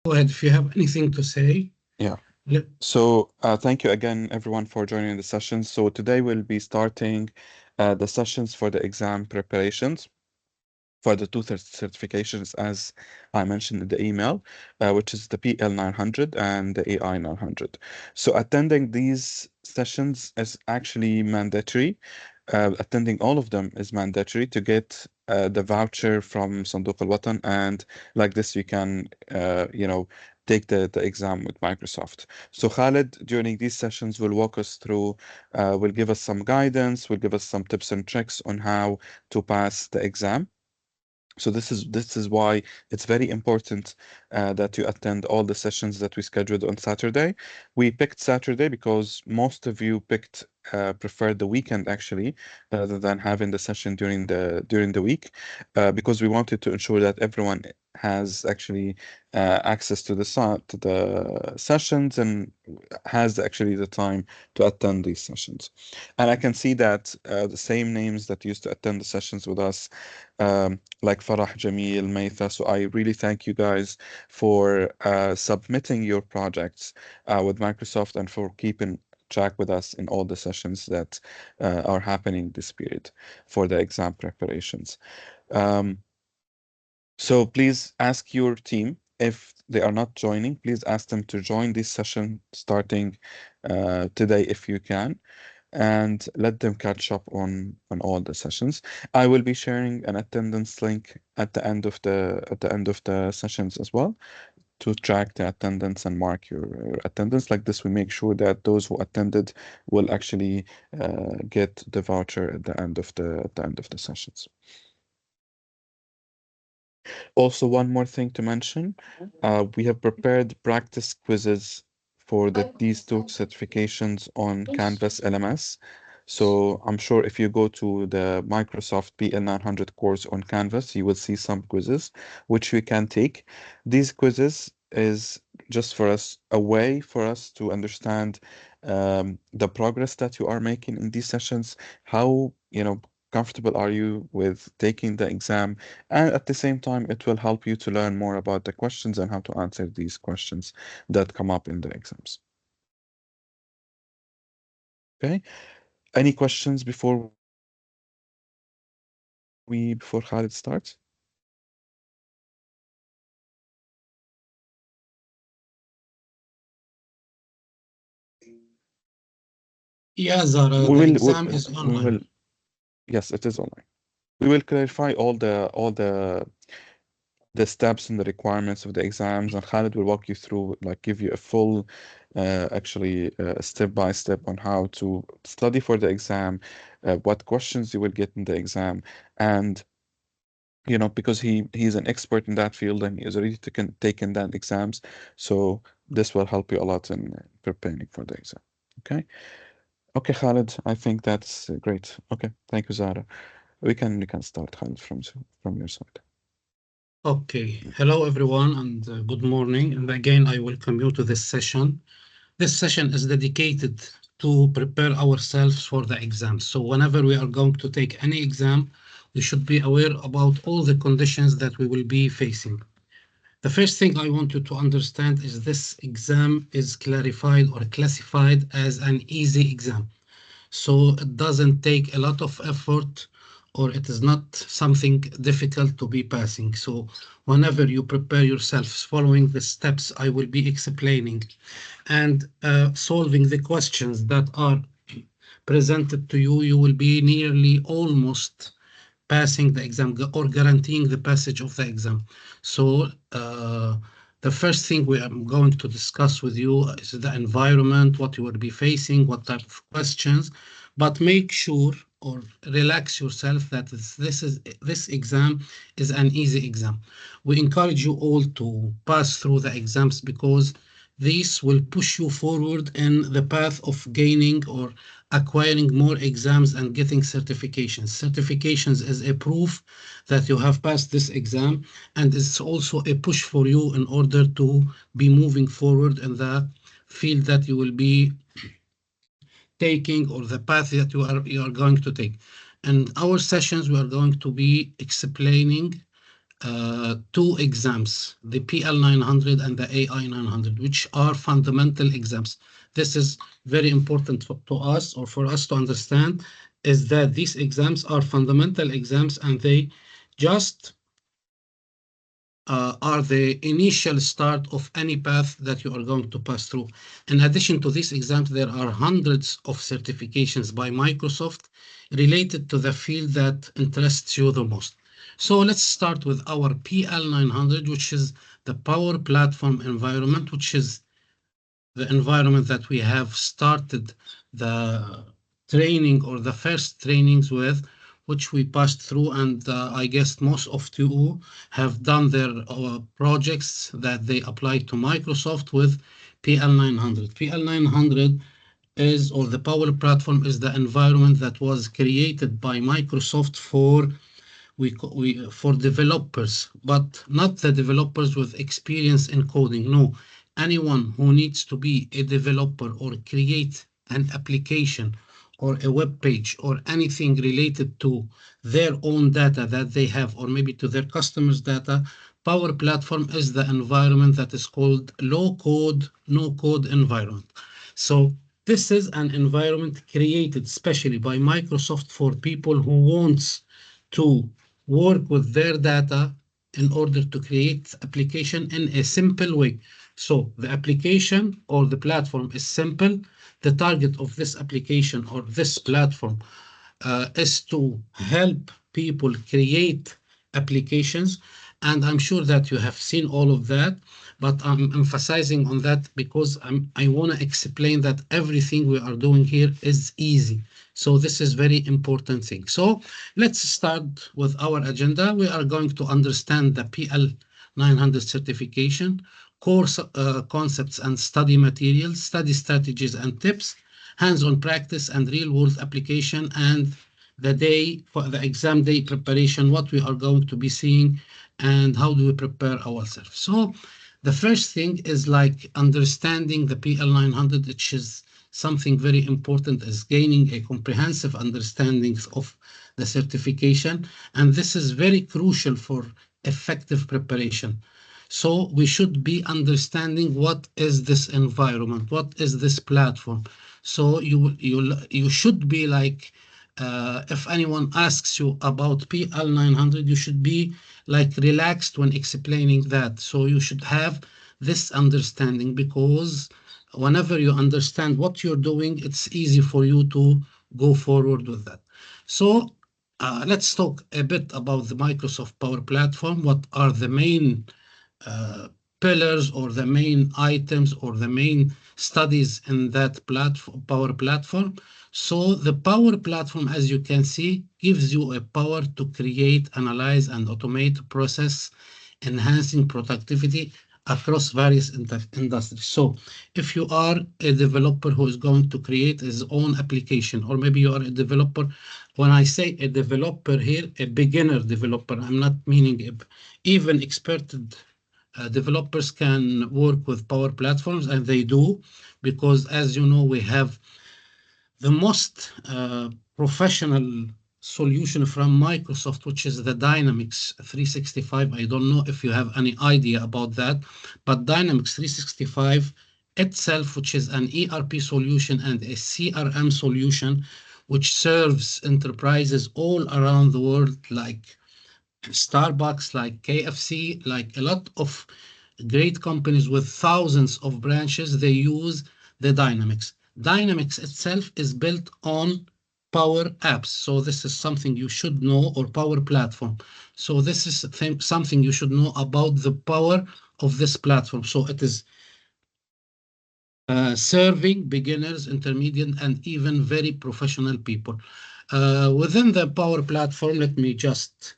Go ahead if you have anything to say. Yeah. Let- So thank you again, everyone, for joining the session. So today we'll be starting the sessions for the exam preparations for the two certifications, as I mentioned in the email, which is the PL-900 and the AI-900. So attending these sessions is actually mandatory. Attending all of them is mandatory to get the voucher from Sanduq al-Watan, and like this you can, take the exam with Microsoft. So Khalid, during these sessions, will walk us through, will give us some guidance, will give us some tips and tricks on how to pass the exam. So this is why it's very important that you attend all the sessions that we scheduled on Saturday. We picked Saturday because most of you picked preferred the weekend actually, rather than having the session during the week, because we wanted to ensure that everyone has actually access to the sessions and has actually the time to attend these sessions. And I can see that the same names that used to attend the sessions with us, like Farah, Jamil, Maitha. So I really thank you guys for submitting your projects with Microsoft and for keeping track with us in all the sessions that are happening this period for the exam preparations. Um, so please ask your team if they are not joining, please ask them to join this session starting today if you can, and let them catch up on all the sessions. I will be sharing an attendance link at the end of the sessions as well to track the attendance and mark your attendance. Like this, we make sure that those who attended will actually get the voucher at the end of the sessions. Also, one more thing to mention, we have prepared practice quizzes for these two certifications on Canvas LMS. So I'm sure if you go to the Microsoft PL-900 course on Canvas, you will see some quizzes which we can take. These quizzes is just for us a way for us to understand the progress that you are making in these sessions, how, comfortable are you with taking the exam, and at the same time, it will help you to learn more about the questions and how to answer these questions that come up in the exams. Okay. Any questions before Khalid starts? Yeah, Zara, We the will, exam is we will, online. yes, it is online. We will clarify all the steps and the requirements of the exams, and Khalid will walk you through, like, give you a full, actually, step by step on how to study for the exam, what questions you will get in the exam, and because he's an expert in that field and he has already taken that exams, so this will help you a lot in preparing for the exam. Okay. Okay, Khalid, I think that's great. Okay, thank you, Zara. We can start, Khalid, from your side. Okay. Hello, everyone, and good morning. And again, I welcome you to this session. This session is dedicated to prepare ourselves for the exam. So whenever we are going to take any exam, we should be aware about all the conditions that we will be facing. The first thing I want you to understand is this exam is clarified or classified as an easy exam. So it doesn't take a lot of effort, or it is not something difficult to be passing. So whenever you prepare yourselves following the steps I will be explaining and solving the questions that are presented to you, you will be nearly almost passing the exam or guaranteeing the passage of the exam. So the first thing we are going to discuss with you is the environment, what you will be facing, what type of questions, but make sure or relax yourself that this exam is an easy exam. We encourage you all to pass through the exams because this will push you forward in the path of gaining or acquiring more exams and getting certifications. Certifications is a proof that you have passed this exam, and it's also a push for you in order to be moving forward in the field that you will be taking or the path that you are going to take. In our sessions, we are going to be explaining two exams, the PL-900 and the AI-900, which are fundamental exams. This is very important to us, or for us to understand, is that these exams are fundamental exams, and they just are the initial start of any path that you are going to pass through. In addition to these exams, there are hundreds of certifications by Microsoft related to the field that interests you the most. So let's start with our PL-900, which is the Power Platform environment, which is the environment that we have started the training, or the first trainings with, which we passed through. And I guess most of you have done their projects that they applied to Microsoft with PL-900. PL-900 is, or the Power Platform is, the environment that was created by Microsoft for for developers, but not the developers with experience in coding. No, anyone who needs to be a developer or create an application or a web page or anything related to their own data that they have, or maybe to their customers' data. Power Platform is the environment that is called low code, no code environment. So this is an environment created specially by Microsoft for people who wants to work with their data in order to create application in a simple way. So the application or the platform is simple. The target of this application or this platform is to help people create applications. And I'm sure that you have seen all of that, but I'm emphasizing on that because I want to explain that everything we are doing here is easy. So this is very important thing. So let's start with our agenda. We are going to understand the PL-900 certification, course concepts and study materials, study strategies and tips, hands-on practice and real-world application, and the day for the exam day preparation, what we are going to be seeing, and how do we prepare ourselves. So the first thing is like understanding the PL-900, which is something very important, is gaining a comprehensive understanding of the certification. And this is very crucial for effective preparation. So we should be understanding what is this environment, what is this platform. So you should be like, if anyone asks you about PL-900, you should be like relaxed when explaining that. So you should have this understanding, because whenever you understand what you're doing, it's easy for you to go forward with that. So let's talk a bit about the Microsoft Power Platform. What are the main uh, pillars, or the main items, or the main studies in that Power Platform? So the Power Platform, as you can see, gives you a power to create, analyze, and automate process, enhancing productivity across various industries. So if you are a developer who is going to create his own application, or maybe you are a developer, when I say a developer here, a beginner developer, I'm not meaning even expert developers can work with Power Platforms, and they do, because as you know, we have the most professional solution from Microsoft, which is the Dynamics 365. I don't know if you have any idea about that, but Dynamics 365 itself, which is an ERP solution and a CRM solution, which serves enterprises all around the world, like Starbucks, like KFC, like a lot of great companies with thousands of branches, they use the Dynamics. Dynamics itself is built on Power Apps. So this is something you should know, or Power Platform. So this is something you should know about the power of this platform. So it is serving beginners, intermediate, and even very professional people. Within the Power Platform, let me just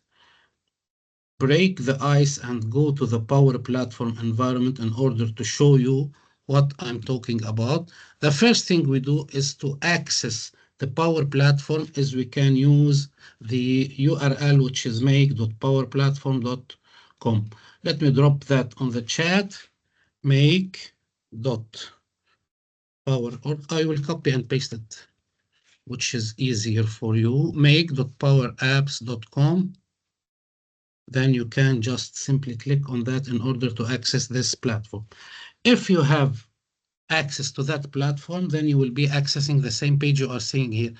break the ice and go to the Power Platform environment in order to show you what I'm talking about. The first thing we do is to access the Power Platform is we can use the URL, which is make.powerplatform.com. Let me drop that on the chat, make.power, or I will copy and paste it, which is easier for you, make.powerapps.com. then you can just simply click on that in order to access this platform. If you have access to that platform, then you will be accessing the same page you are seeing here.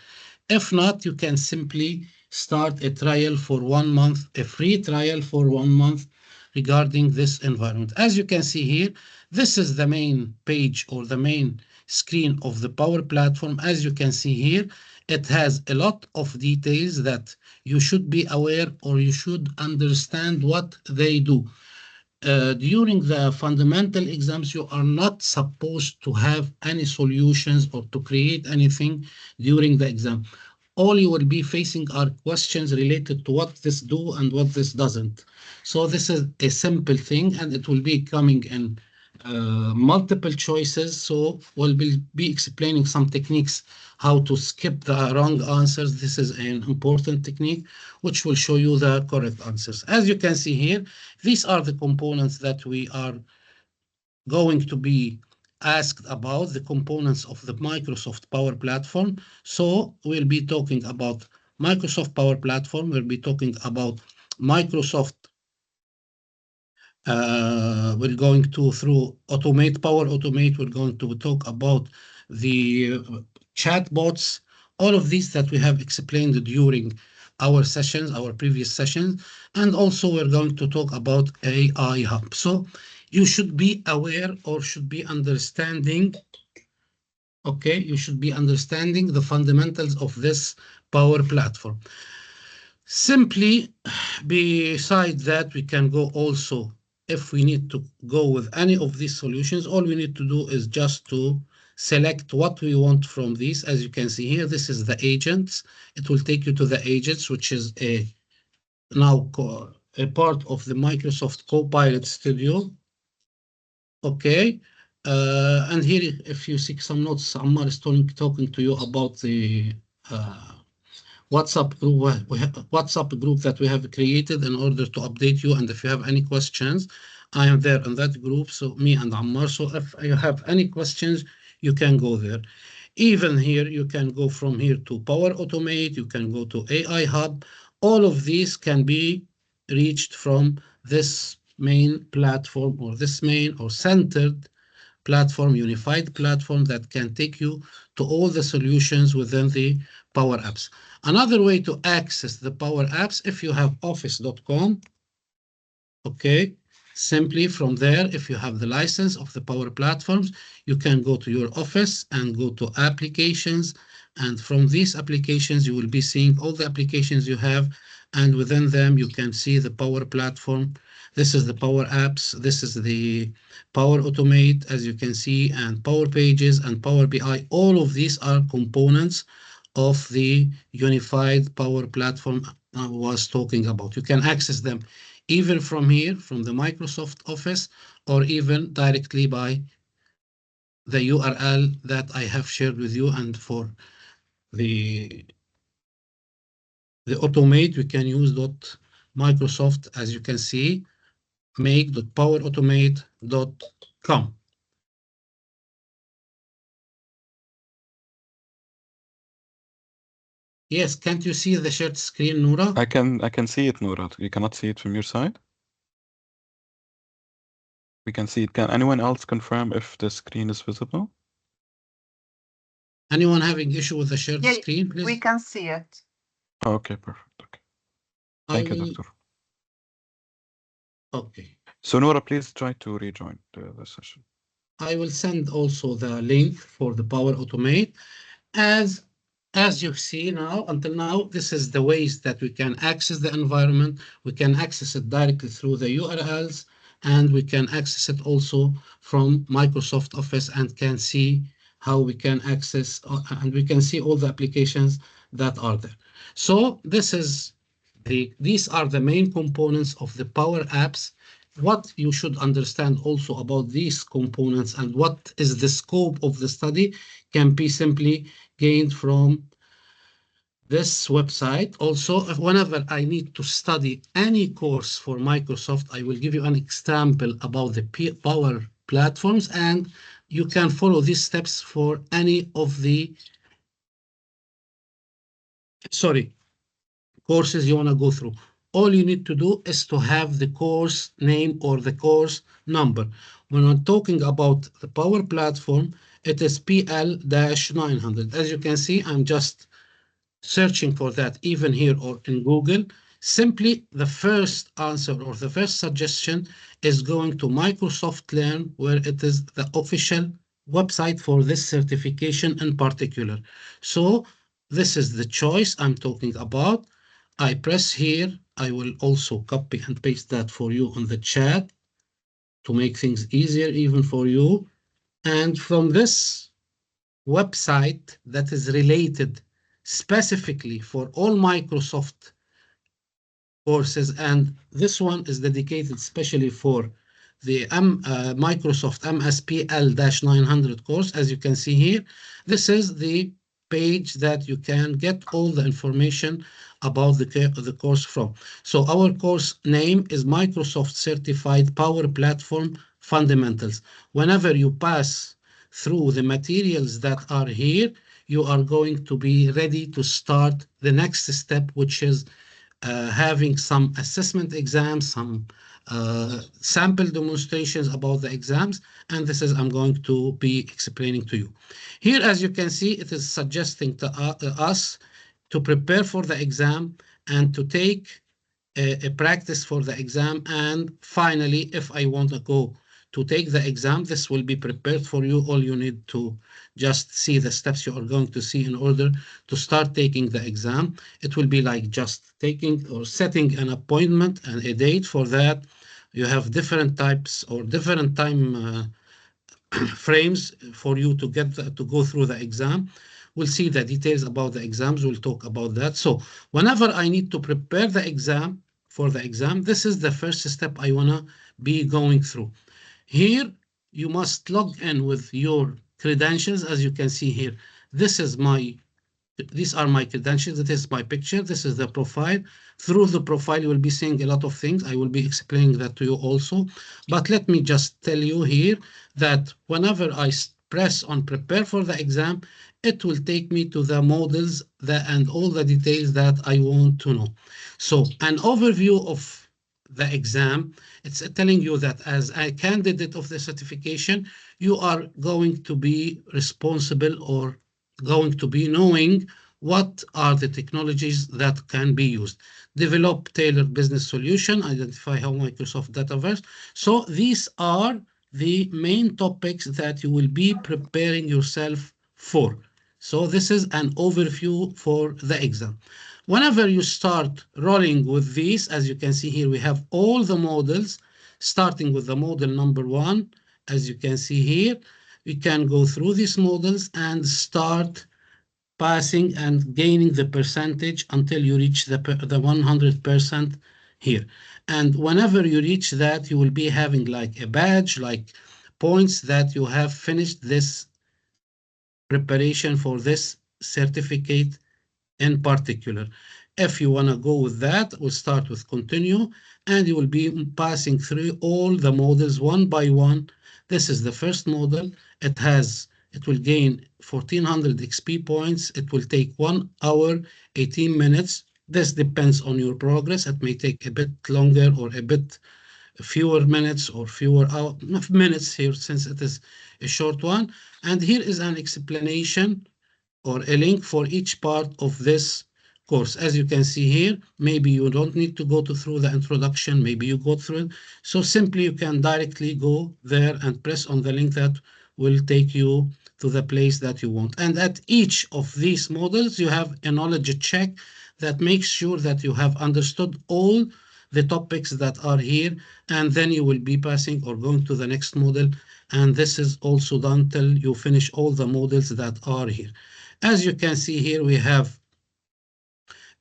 If not, you can simply start a trial for 1 month, a free trial for 1 month regarding this environment. As you can see here, this is the main page or the main screen of the Power Platform. As you can see here, it has a lot of details that you should be aware or you should understand what they do. During the fundamental exams, you are not supposed to have any solutions or to create anything during the exam. All you will be facing are questions related to what this do and what this doesn't. So this is a simple thing, and it will be coming in multiple choices. So be explaining some techniques how to skip the wrong answers. This is an important technique which will show you the correct answers. As you can see here, these are the components that we are going to be asked about, the components of the Microsoft Power Platform. So we'll be talking about Microsoft Power Platform. We'll be talking about Microsoft. We're going to through Automate, Power Automate. We're going to talk about the chatbots, all of these that we have explained during our sessions, our previous sessions. And also we're going to talk about AI Hub. So you should be aware or should be understanding, okay, you should be understanding the fundamentals of this Power Platform. Simply, beside that, we can go also, if we need to go with any of these solutions, all we need to do is just to select what we want from these. As you can see here, this is the agents. It will take you to the agents, which is now a part of the Microsoft Copilot Studio. Okay. And here, if you see some notes, Ammar is talking to you about the WhatsApp group that we have created in order to update you. And if you have any questions, I am there in that group. So me and Ammar. So if you have any questions, you can go there. Even here, you can go from here to Power Automate. You can go to AI Hub. All of these can be reached from this main platform or this main or centered platform, unified platform that can take you to all the solutions within the Power Apps. Another way to access the Power Apps, if you have office.com, okay, simply from there, if you have the license of the Power Platforms, you can go to your Office and go to Applications. And from these applications, you will be seeing all the applications you have. And within them, you can see the Power Platform. This is the Power Apps. This is the Power Automate, as you can see, and Power Pages and Power BI. All of these are components of the unified Power Platform I was talking about. You can access them even from here, from the Microsoft Office, or even directly by the URL that I have shared with you. And for the automate, we can use .microsoft, as you can see, make.powerautomate.com. Yes, can't you see the shared screen, Noura? I can see it, Noura. You cannot see it from your side? We can see it. Can anyone else confirm if the screen is visible? Anyone having issue with the shared screen, please? We can see it. Okay, perfect. Okay. Thank you, Doctor. Okay. So, Noura, please try to rejoin the session. I will send also the link for the Power Automate. As you see now, until now, this is the ways that we can access the environment. We can access it directly through the URLs, and we can access it also from Microsoft Office and can see how we can access, and we can see all the applications that are there. So these are the main components of the Power Apps. What you should understand also about these components and what is the scope of the study can be simply gained from this website. Also, whenever I need to study any course for Microsoft, I will give you an example about the Power Platforms, and you can follow these steps for any of the courses you want to go through. All you need to do is to have the course name or the course number. When I'm talking about the Power Platform, it is PL-900. As you can see, I'm just searching for that even here or in Google. Simply the first answer or the first suggestion is going to Microsoft Learn, where it is the official website for this certification in particular. So this is the choice I'm talking about. I press here. I will also copy and paste that for you on the chat to make things easier even for you. And from this website that is related specifically for all Microsoft courses, and this one is dedicated especially for the Microsoft MSPL-900 course. As you can see here, this is the page that you can get all the information about the course from. So our course name is Microsoft Certified Power Platform Fundamentals. Whenever you pass through the materials that are here, you are going to be ready to start the next step, which is having some assessment exams, some sample demonstrations about the exams, and this is I'm going to be explaining to you. Here, as you can see, it is suggesting to us to prepare for the exam and to take a practice for the exam. And finally, if I want to go to take the exam, this will be prepared for you. All you need to just see the steps you are going to see in order to start taking the exam. It will be like just taking or setting an appointment and a date for that. You have different types or different time frames for you to to go through the exam. We'll see the details about the exams. We'll talk about that. So whenever I need to prepare the exam for the exam, this is the first step I wanna be going through. Here, you must log in with your credentials. As you can see here, this is my these are my credentials. This is my picture. This is the profile. Through the profile, you will be seeing a lot of things. I will be explaining that to you also. But let me just tell you here that whenever I press on prepare for the exam, it will take me to the models and all the details that I want to know. So an overview of the exam, it's telling you that as a candidate of the certification, you are going to be responsible or going to be knowing what are the technologies that can be used. Develop tailored business solution, identify how Microsoft Dataverse. So these are the main topics that you will be preparing yourself for. So this is an overview for the exam. Whenever you start rolling with these, as you can see here, we have all the models, starting with the model number one. As you can see here, we can go through these models and start passing and gaining the percentage until you reach the 100% here. And whenever you reach that, you will be having like a badge, like points that you have finished this preparation for this certificate in particular. If you want to go with that, we'll start with continue, and you will be passing through all the models one by one. This is the first model. It will gain 1400 XP points. It will take 1 hour, 18 minutes. This depends on your progress. It may take a bit longer or a bit fewer minutes or fewer minutes here since it is a short one. And here is an explanation or a link for each part of this course. As you can see here, maybe you don't need to go through the introduction, maybe you go through it. So simply you can directly go there and press on the link that will take you to the place that you want. And at each of these models, you have a knowledge check that makes sure that you have understood all the topics that are here, and then you will be passing or going to the next model. And this is also done till you finish all the models that are here. As you can see here, we have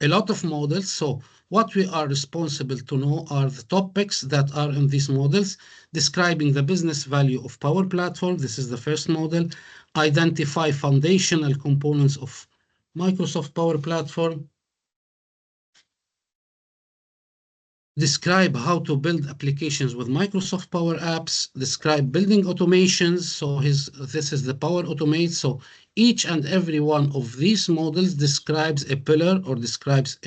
a lot of models. So what we are responsible to know are the topics that are in these models, describing the business value of Power Platform. This is the first model. Identify foundational components of Microsoft Power Platform. Describe how to build applications with Microsoft Power Apps, describe building automations. So this is the Power Automate. So each and every one of these models describes a pillar or describes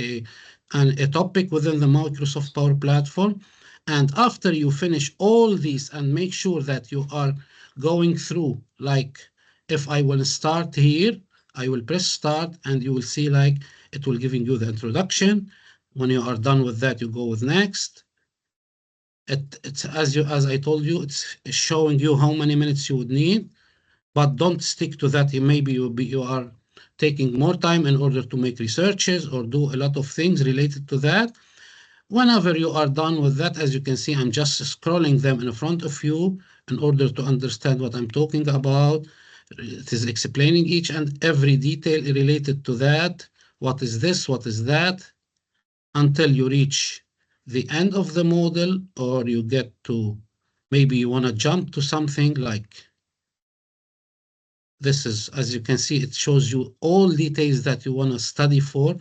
a topic within the Microsoft Power Platform. And after you finish all these and make sure that you are going through, like if I will start here, I will press start and you will see like it will giving you the introduction. When you are done with that, you go with next. It's as I told you, it's showing you how many minutes you would need, but don't stick to that. Maybe you are taking more time in order to make researches or do a lot of things related to that. Whenever you are done with that, as you can see, I'm just scrolling them in front of you in order to understand what I'm talking about. It is explaining each and every detail related to that. What is this? What is that? Until you reach the end of the model, or you get to maybe you want to jump to something like this is, as you can see, it shows you all details that you want to study for.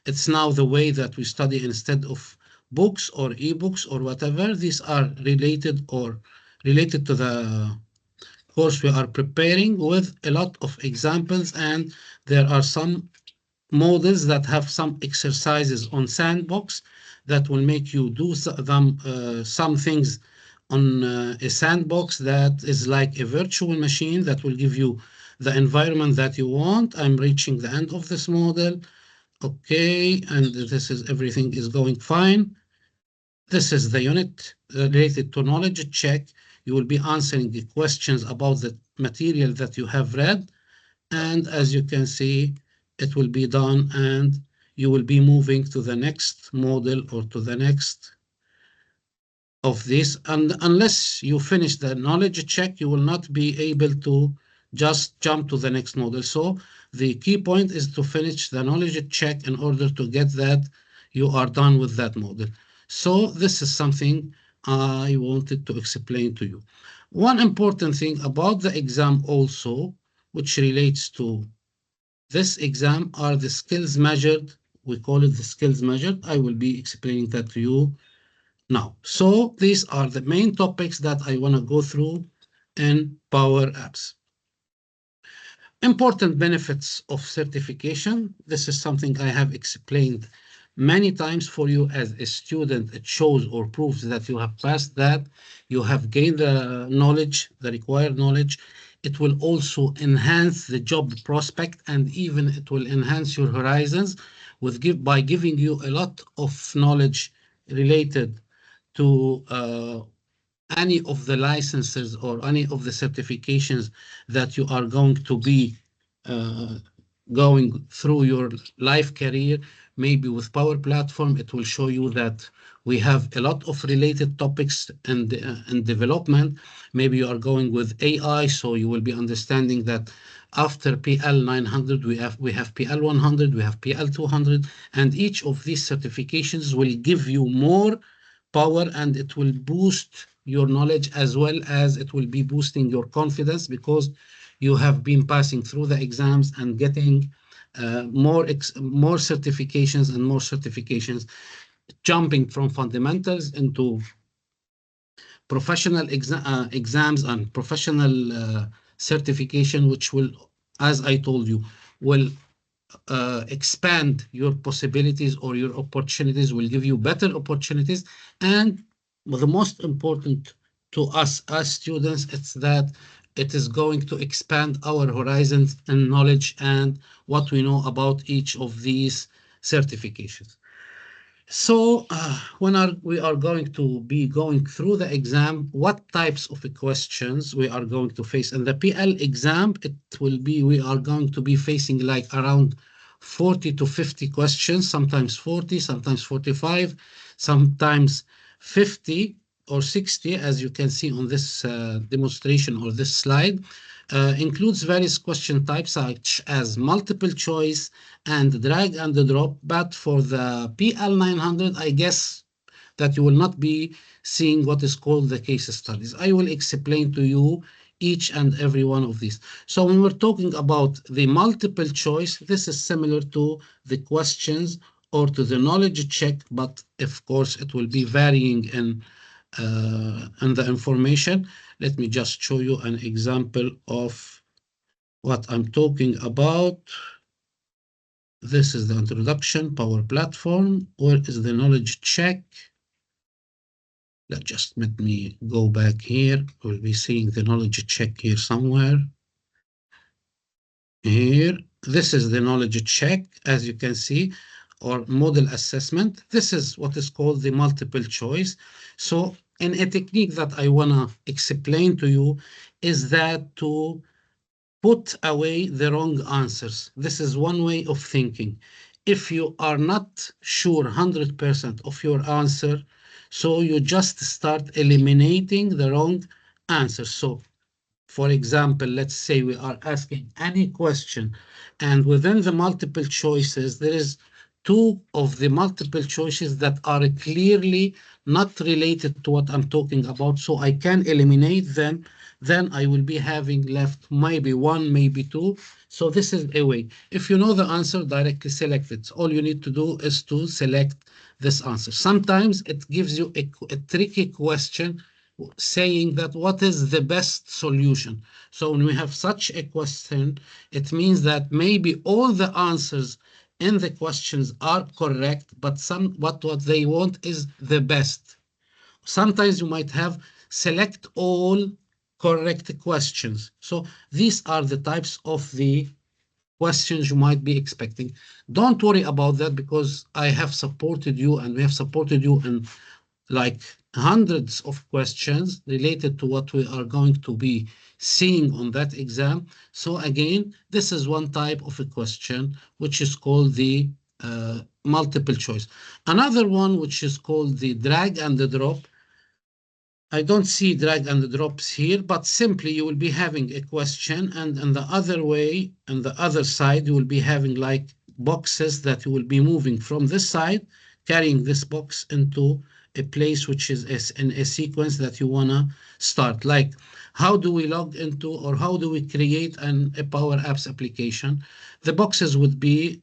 It's now the way that we study instead of books or ebooks or whatever. These are related to the course we are preparing with a lot of examples, and there are some models that have some exercises on sandbox that will make you do some things on a sandbox that is like a virtual machine that will give you the environment that you want. I'm reaching the end of this model. Okay, and this is everything is going fine. This is the unit related to knowledge check. You will be answering the questions about the material that you have read. And as you can see, it will be done and you will be moving to the next model or to the next of this. And unless you finish the knowledge check, you will not be able to just jump to the next model. So the key point is to finish the knowledge check in order to get that you are done with that model. So this is something I wanted to explain to you. One important thing about the exam also, which relates to this exam, are the skills measured. We call it the skills measured. I will be explaining that to you now. So these are the main topics that I want to go through in Power Apps. Important benefits of certification. This is something I have explained many times for you as a student. It shows or proves that you have passed that, you have gained the knowledge, the required knowledge. It will also enhance the job prospect, and even it will enhance your horizons by giving you a lot of knowledge related to any of the licenses or any of the certifications that you are going to be uh, going through your life career. Maybe with Power Platform, it will show you that we have a lot of related topics in development. Maybe you are going with AI, so you will be understanding that after PL-900, we have PL-100, we have PL-200, and each of these certifications will give you more power, and it will boost your knowledge as well as it will be boosting your confidence because you have been passing through the exams and getting more certifications and more certifications, jumping from fundamentals into professional exams and professional certification, which will, as I told you, will expand your possibilities or your opportunities, will give you better opportunities. And the most important to us as students, it's that it is going to expand our horizons and knowledge and what we know about each of these certifications. So we are going to be going through the exam, what types of questions we are going to face. In the PL exam, we are going to be facing like around 40 to 50 questions, sometimes 40, sometimes 45, sometimes 50 or 60, as you can see on this demonstration or this slide. Includes various question types such as multiple choice and drag and drop. But for the PL-900, I guess that you will not be seeing what is called the case studies. I will explain to you each and every one of these. So when we're talking about the multiple choice, this is similar to the questions or to the knowledge check, but of course it will be varying in the information. Let me just show you an example of what I'm talking about. This is the introduction, Power Platform. Where is the knowledge check? Just let me go back here. We'll be seeing the knowledge check here somewhere. Here, this is the knowledge check, as you can see, or model assessment. This is what is called the multiple choice. So, in a technique that I want to explain to you is that to put away the wrong answers. This is one way of thinking. If you are not sure 100% of your answer, so you just start eliminating the wrong answer. So for example, let's say we are asking any question, and within the multiple choices, there is two of the multiple choices that are clearly not related to what I'm talking about, so I can eliminate them. Then I will be having left maybe one, maybe two. So this is a way. If you know the answer, directly select it. All you need to do is to select this answer. Sometimes it gives you a tricky question saying that what is the best solution. So when we have such a question, it means that maybe all the answers in the questions are correct, but what they want is the best. Sometimes you might have select all correct questions. So these are the types of the questions you might be expecting. Don't worry about that because I have supported you and we have supported you in like hundreds of questions related to what we are going to be seeing on that exam. So again, this is one type of a question, which is called the multiple choice. Another one, which is called the drag and the drop. I don't see drag and drops here, but simply you will be having a question, and on the other way, on the other side, you will be having like boxes that you will be moving from this side, carrying this box into a place which is in a sequence that you want to start. Like, how do we log into or how do we create a Power Apps application? The boxes would be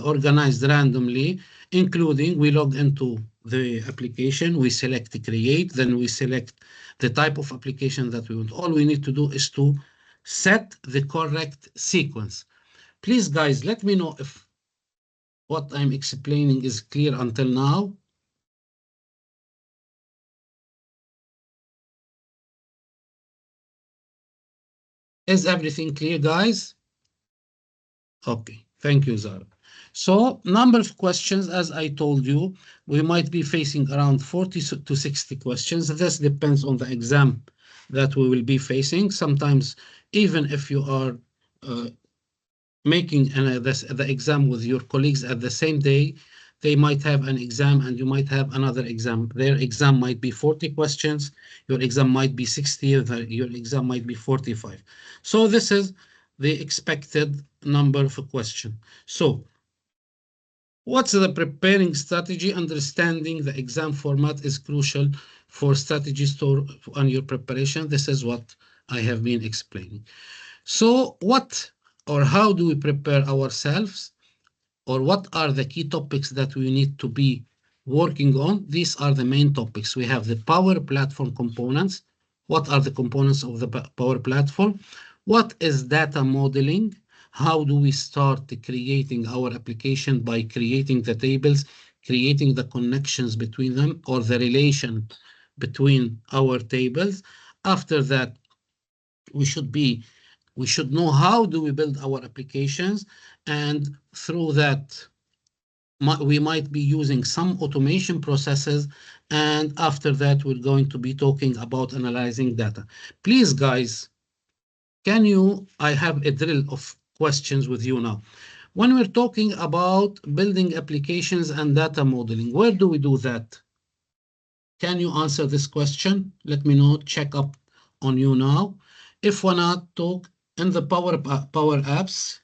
organized randomly, including we log into the application, we select create, then we select the type of application that we want. All we need to do is to set the correct sequence. Please, guys, let me know if what I'm explaining is clear until now. Is everything clear, guys? Okay, thank you, Zara. So, number of questions, as I told you, we might be facing around 40 to 60 questions. This depends on the exam that we will be facing. Sometimes, even if you are uh, making the exam with your colleagues at the same day, they might have an exam and you might have another exam. Their exam might be 40 questions, your exam might be 60, your exam might be 45. So this is the expected number of a question. So what's the preparing strategy? Understanding the exam format is crucial for strategies to on your preparation. This is what I have been explaining. So what or how do we prepare ourselves? Or what are the key topics that we need to be working on? These are the main topics. We have the Power Platform components. What are the components of the Power Platform? What is data modeling? How do we start creating our application by creating the tables, creating the connections between them or the relation between our tables? After that, we should be we should know how do we build our applications, and through that we might be using some automation processes, and after that we're going to be talking about analyzing data. Please guys, I have a drill of questions with you now. When we're talking about building applications and data modeling, where do we do that? Can you answer this question? Let me know, check up on you now. If wanna talk in the Power Apps,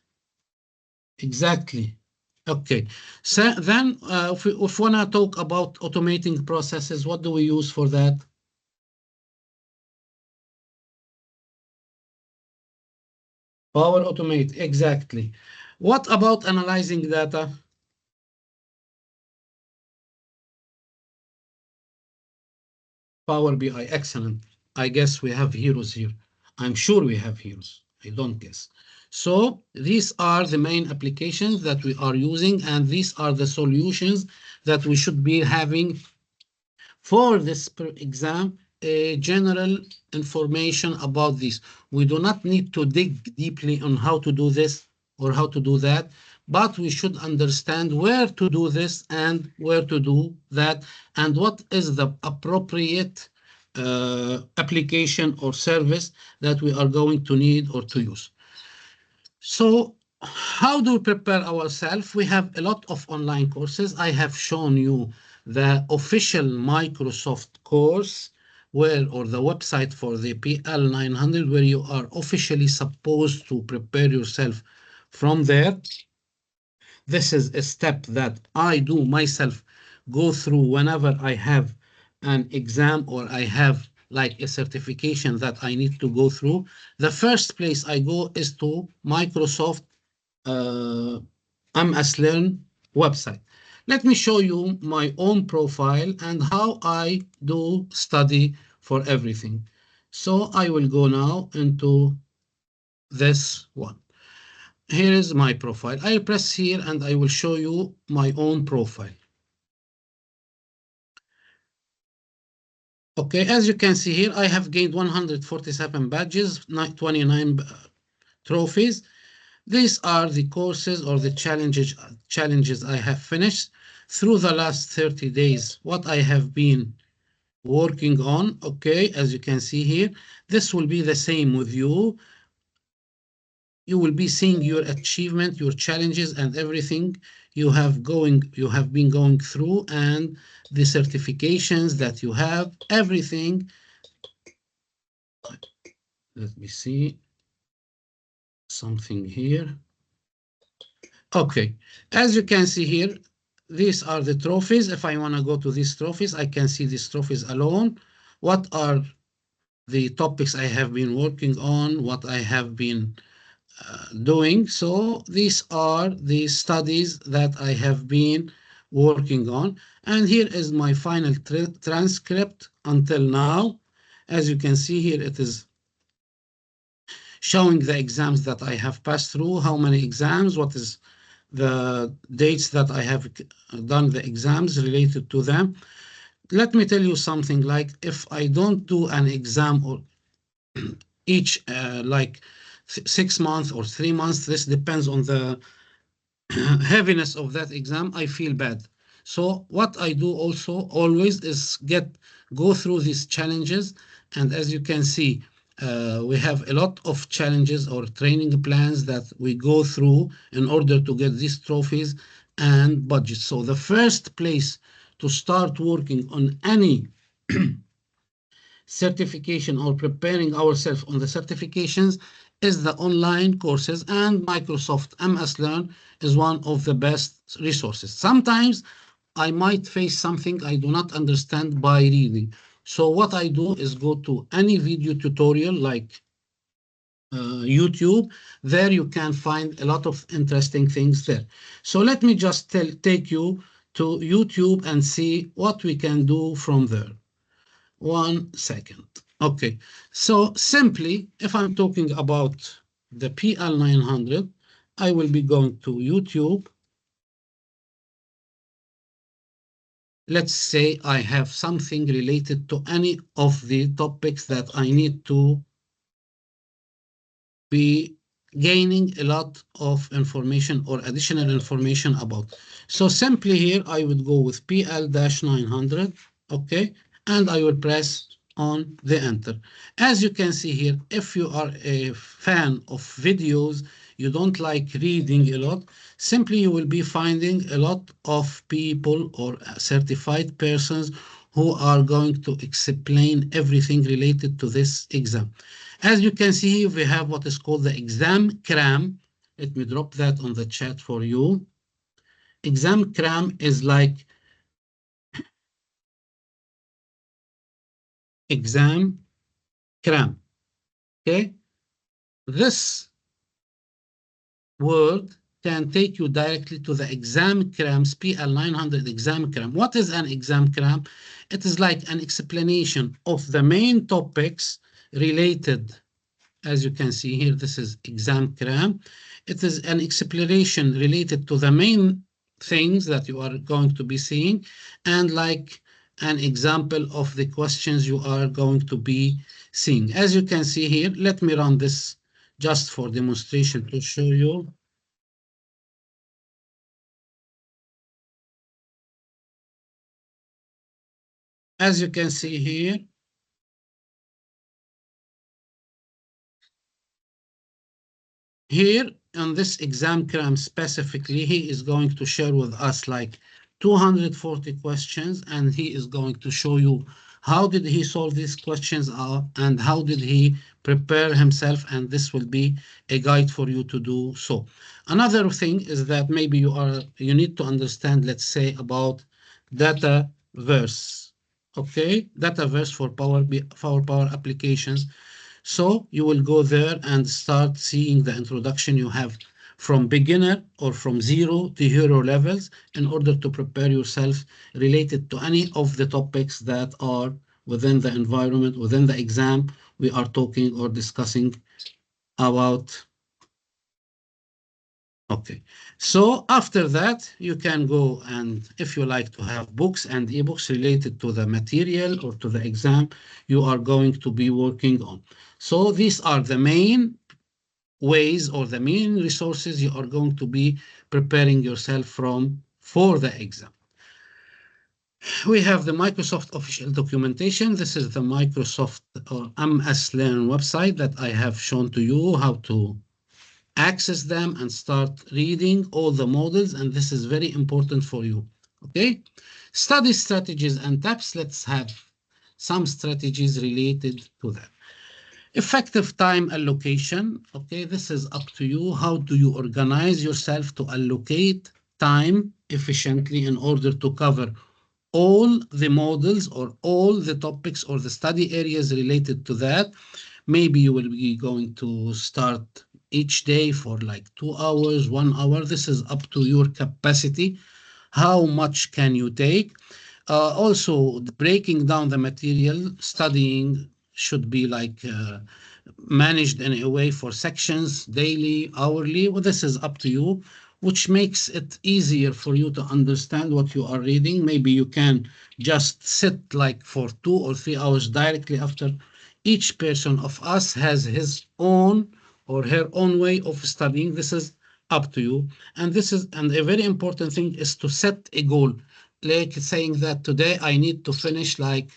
exactly. Okay. So then, if we wanna talk about automating processes, what do we use for that? Power Automate, exactly. What about analyzing data? Power BI, excellent. I guess we have heroes here. I'm sure we have heroes. I don't guess. So these are the main applications that we are using, and these are the solutions that we should be having for this exam, general information about this. We do not need to dig deeply on how to do this or how to do that, but we should understand where to do this and where to do that, and what is the appropriate application or service that we are going to need or to use. So how do we prepare ourselves? We have a lot of online courses. I have shown you the official Microsoft course where, or the website for the PL-900, where you are officially supposed to prepare yourself from there. This is a step that I do myself go through whenever I have an exam or I have like a certification that I need to go through. The first place I go is to Microsoft uh, MS Learn website. Let me show you my own profile and how I do study for everything. So I will go now into this one. Here is my profile. I press here and I will show you my own profile. Okay, as you can see here, I have gained 147 badges, 29 trophies. These are the courses or the challenges I have finished through the last 30 days, what I have been working on. Okay, as you can see here, this will be the same with you. You will be seeing your achievement, your challenges, and everything you have been going through, and the certifications that you have, everything. Let me see something here. Okay, as you can see here, these are the trophies. If I want to go to these trophies, I can see these trophies alone. What are the topics I have been working on, what I have been doing. So these are the studies that I have been working on. And here is my final transcript until now. As you can see here, it is showing the exams that I have passed through, how many exams, what is the dates that I have done the exams related to them. Let me tell you something, like if I don't do an exam or each like 6 months or 3 months, this depends on the heaviness of that exam, I feel bad. So what I do also always is go through these challenges. And as you can see, we have a lot of challenges or training plans that we go through in order to get these trophies and budgets. So the first place to start working on any certification or preparing ourselves on the certifications is the online courses, and Microsoft MS Learn is one of the best resources. Sometimes I might face something I do not understand by reading. So what I do is go to any video tutorial like YouTube. There you can find a lot of interesting things there. So let me just take you to YouTube and see what we can do from there. 1 second. Okay, so simply, if I'm talking about the PL-900, I will be going to YouTube. Let's say I have something related to any of the topics that I need to be gaining a lot of information or additional information about. So simply here, I would go with PL-900, okay, and I will press on the enter. As you can see here, if you are a fan of videos, you don't like reading a lot, simply you will be finding a lot of people or certified persons who are going to explain everything related to this exam. As you can see, we have what is called the exam cram. Let me drop that on the chat for you. Exam cram is like exam cram. Okay, this word can take you directly to the exam crams, PL-900 exam cram. What is an exam cram? It is like an explanation of the main topics related As you can see here, this is exam cram. It is an explanation related to the main things that you are going to be seeing, and like an example of the questions you are going to be seeing. As you can see here, let me run this just for demonstration to show you. As you can see here, here on this exam cram specifically, he is going to share with us like 240 questions, and he is going to show you how did he solve these questions and how did he prepare himself, and this will be a guide for you to do so. Another thing is that maybe you need to understand, let's say, about data verse. Okay, data verse for Power applications. So you will go there and start seeing the introduction you have from beginner or from zero to hero levels in order to prepare yourself related to any of the topics that are within the environment, within the exam we are talking or discussing about. Okay, so after that, you can go and if you like to have books and ebooks related to the material or to the exam you are going to be working on. So these are the main ways or the main resources you are going to be preparing yourself from for the exam. We have the Microsoft official documentation. This is the Microsoft or MS Learn website that I have shown to you how to access them and start reading all the models, and this is very important for you. Okay, study strategies and tips. Let's have some strategies related to that. Effective time allocation. Okay, this is up to you. How do you organize yourself to allocate time efficiently in order to cover all the models or all the topics or the study areas related to that? Maybe you will be going to start each day for like 2 hours, 1 hour. This is up to your capacity. How much can you take? Also, breaking down the material, studying should be like managed in a way for sections, daily, hourly. Well, this is up to you, which makes it easier for you to understand what you are reading. Maybe you can just sit like for 2 or 3 hours directly after. Each person of us has his own or her own way of studying. This is up to you. And a very important thing is to set a goal, like saying that today I need to finish like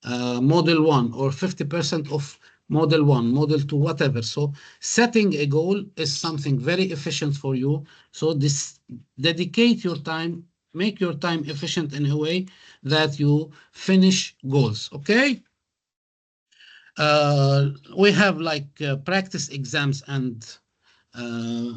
model one or 50% of model one, model two, whatever. So setting a goal is something very efficient for you. So this dedicate your time, make your time efficient in a way that you finish goals. Okay. We have like practice exams and uh,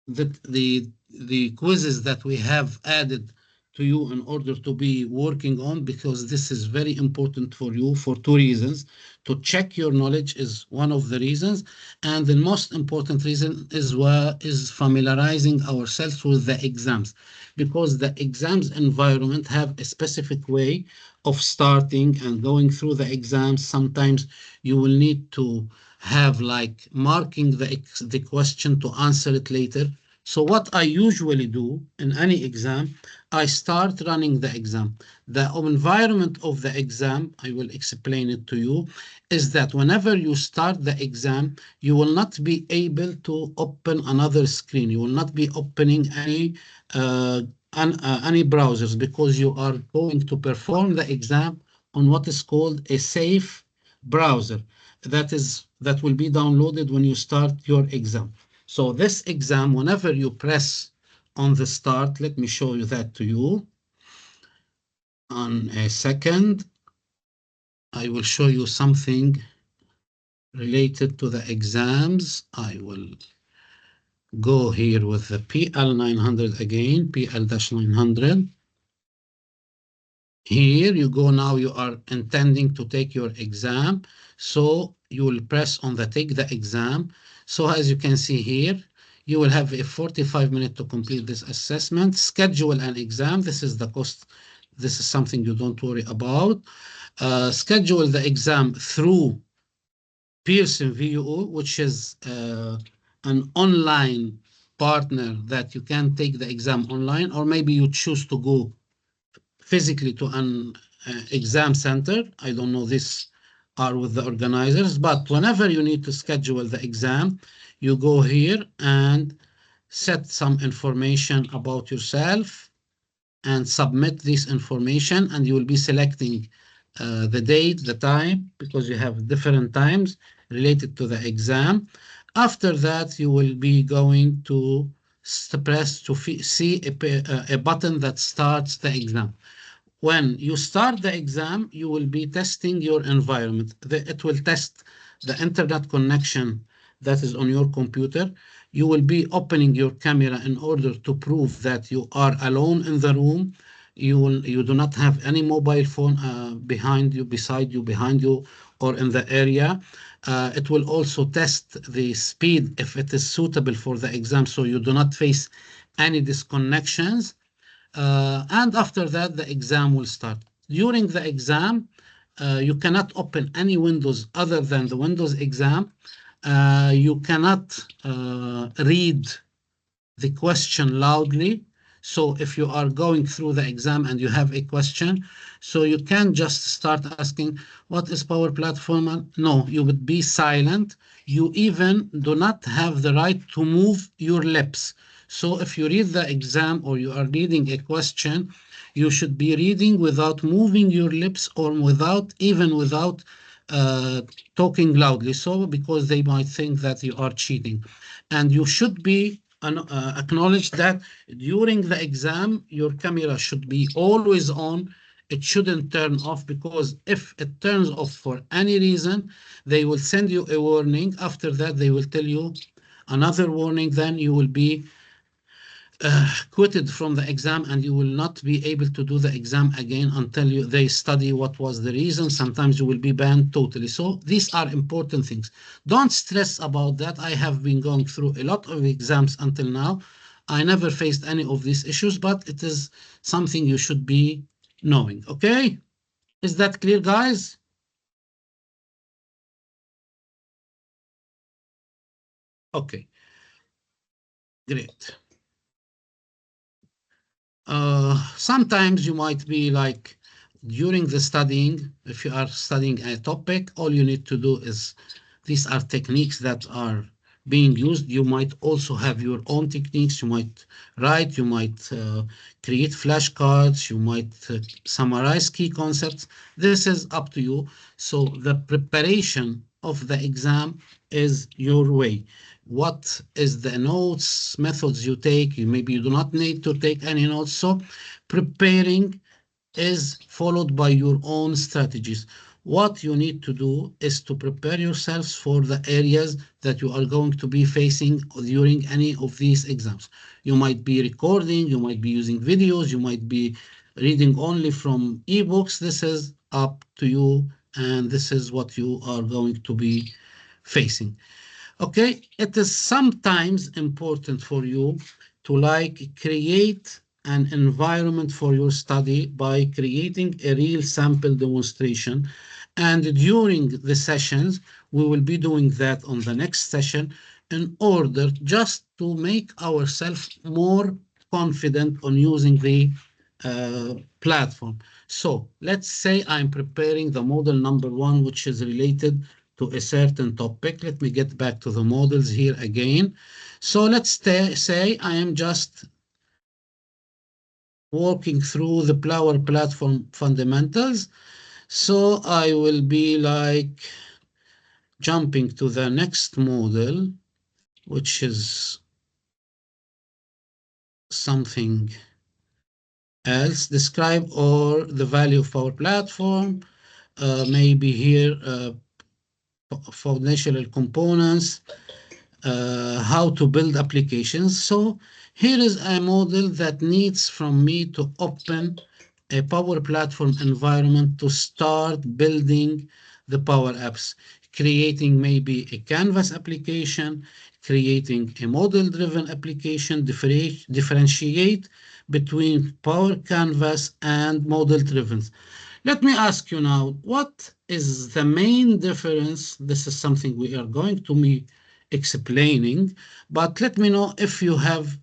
the quizzes that we have added to you in order to be working on, because this is very important for you for two reasons. To check your knowledge is one of the reasons, and the most important reason is familiarizing ourselves with the exams, because the exams environment have a specific way of starting and going through the exams. Sometimes you will need to have like marking the question to answer it later. So what I usually do in any exam, I start running the exam. The environment of the exam, I will explain it to you, is that whenever you start the exam, you will not be able to open another screen. You will not be opening uh, any browsers, because you are going to perform the exam on what is called a safe browser. That will be downloaded when you start your exam. So this exam, whenever you press on the start, let me show you that to you on a second. I will show you something related to the exams. I will go here with the PL-900 again, PL-900. Here you go now, you are intending to take your exam. So you will press on the take the exam. So as you can see here, you will have a 45 minutes to complete this assessment. Schedule an exam. This is the cost. This is something you don't worry about. Schedule the exam through Pearson VUO, which is an online partner that you can take the exam online, or maybe you choose to go physically to an exam center. I don't know, this are with the organizers, but whenever you need to schedule the exam, you go here and set some information about yourself and submit this information, and you will be selecting the date, the time, because you have different times related to the exam. After that, you will be going to press to see a button that starts the exam. When you start the exam, you will be testing your environment. It will test the internet connection that is on your computer. You will be opening your camera in order to prove that you are alone in the room. You do not have any mobile phone behind you, beside you, behind you, or in the area. It will also test the speed if it is suitable for the exam, so you do not face any disconnections. And after that, the exam will start. During the exam, you cannot open any windows other than the Windows exam. You cannot read the question loudly. So if you are going through the exam and you have a question, so you can just start asking, what is Power Platform? No, you would be silent. You even do not have the right to move your lips. So if you read the exam or you are reading a question, you should be reading without moving your lips or without uh, talking loudly. So because they might think that you are cheating, and you should be acknowledge that during the exam, your camera should be always on. It shouldn't turn off, because if it turns off for any reason, they will send you a warning. After that, they will tell you another warning. Then you will be quitted from the exam, and you will not be able to do the exam again until they study what was the reason. Sometimes you will be banned totally. So these are important things. Don't stress about that. I have been going through a lot of exams until now. I never faced any of these issues, but it is something you should be knowing. Okay? Is that clear, guys? Okay, great. Sometimes you might be like, during the studying, if you are studying a topic, all you need to do is, these are techniques that are being used. You might also have your own techniques. You might write, you might create flashcards, you might summarize key concepts. This is up to you. So the preparation of the exam is your way. What is the notes, methods you take? Maybe you do not need to take any notes. So preparing is followed by your own strategies. What you need to do is to prepare yourselves for the areas that you are going to be facing during any of these exams. You might be recording, you might be using videos, you might be reading only from ebooks. This is up to you, and this is what you are going to be facing. Okay, it is sometimes important for you to like create an environment for your study by creating a real sample demonstration. And during the sessions, we will be doing that on the next session in order just to make ourselves more confident on using the platform. So let's say I'm preparing the model number one, which is related to a certain topic. Let me get back to the models here again. So let's say I am just walking through the Power Platform fundamentals. So I will be like jumping to the next model, which is something else. Describe or the value of Power Platform. Maybe here foundational components, how to build applications. So here is a model that needs from me to open a Power Platform environment to start building the Power Apps, creating maybe a Canvas application, creating a model-driven application, differentiate between Power Canvas and model-driven. Let me ask you now, what is the main difference? This is something we are going to be explaining, but let me know if you have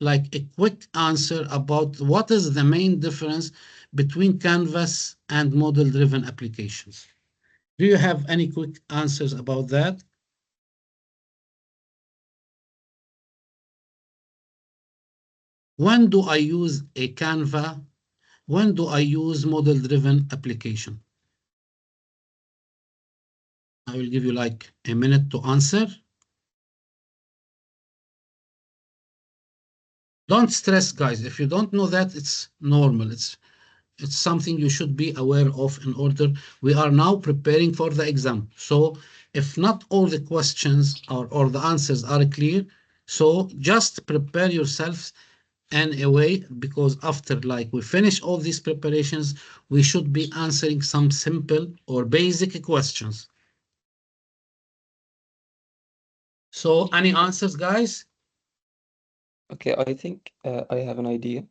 like a quick answer about what is the main difference between Canvas and model-driven applications. Do you have any quick answers about that? When do I use a Canva? When do I use model-driven application? I will give you like a minute to answer. Don't stress, guys. If you don't know that, it's normal. It's something you should be aware of in order. We are now preparing for the exam. So if not all the questions or the answers are clear, so just prepare yourselves in a way, because after like we finish all these preparations, we should be answering some simple or basic questions. So any answers, guys? Okay, I think I have an idea.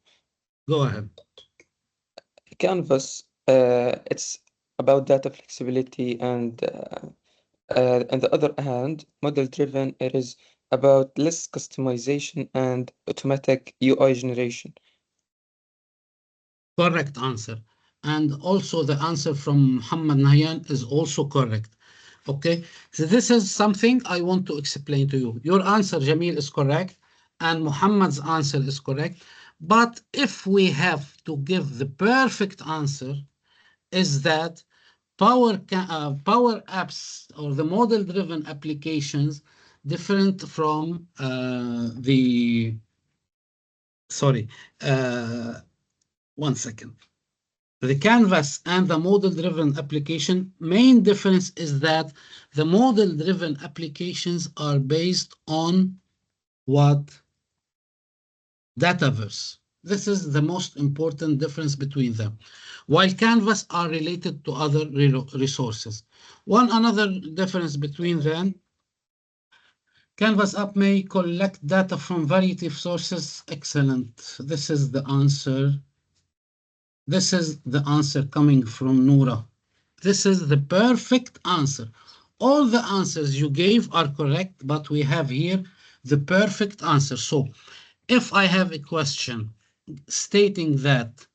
Go ahead. Canvas, it's about data flexibility, and on the other hand, model-driven, it is about less customization and automatic UI generation. Correct answer. And also the answer from Muhammad Nahyan is also correct. Okay, so this is something I want to explain to you. Your answer, Jamil, is correct, and Muhammad's answer is correct. But if we have to give the perfect answer, is that Power Apps or the model-driven applications different from sorry, uh, one second. The Canvas and the model-driven application, main difference is that the model-driven applications are based on what? Dataverse. This is the most important difference between them. While Canvas are related to other resources. One another difference between them, Canvas app may collect data from variety of sources. Excellent. This is the answer. This is the answer coming from Noura. This is the perfect answer. All the answers you gave are correct, but we have here the perfect answer. So if I have a question stating that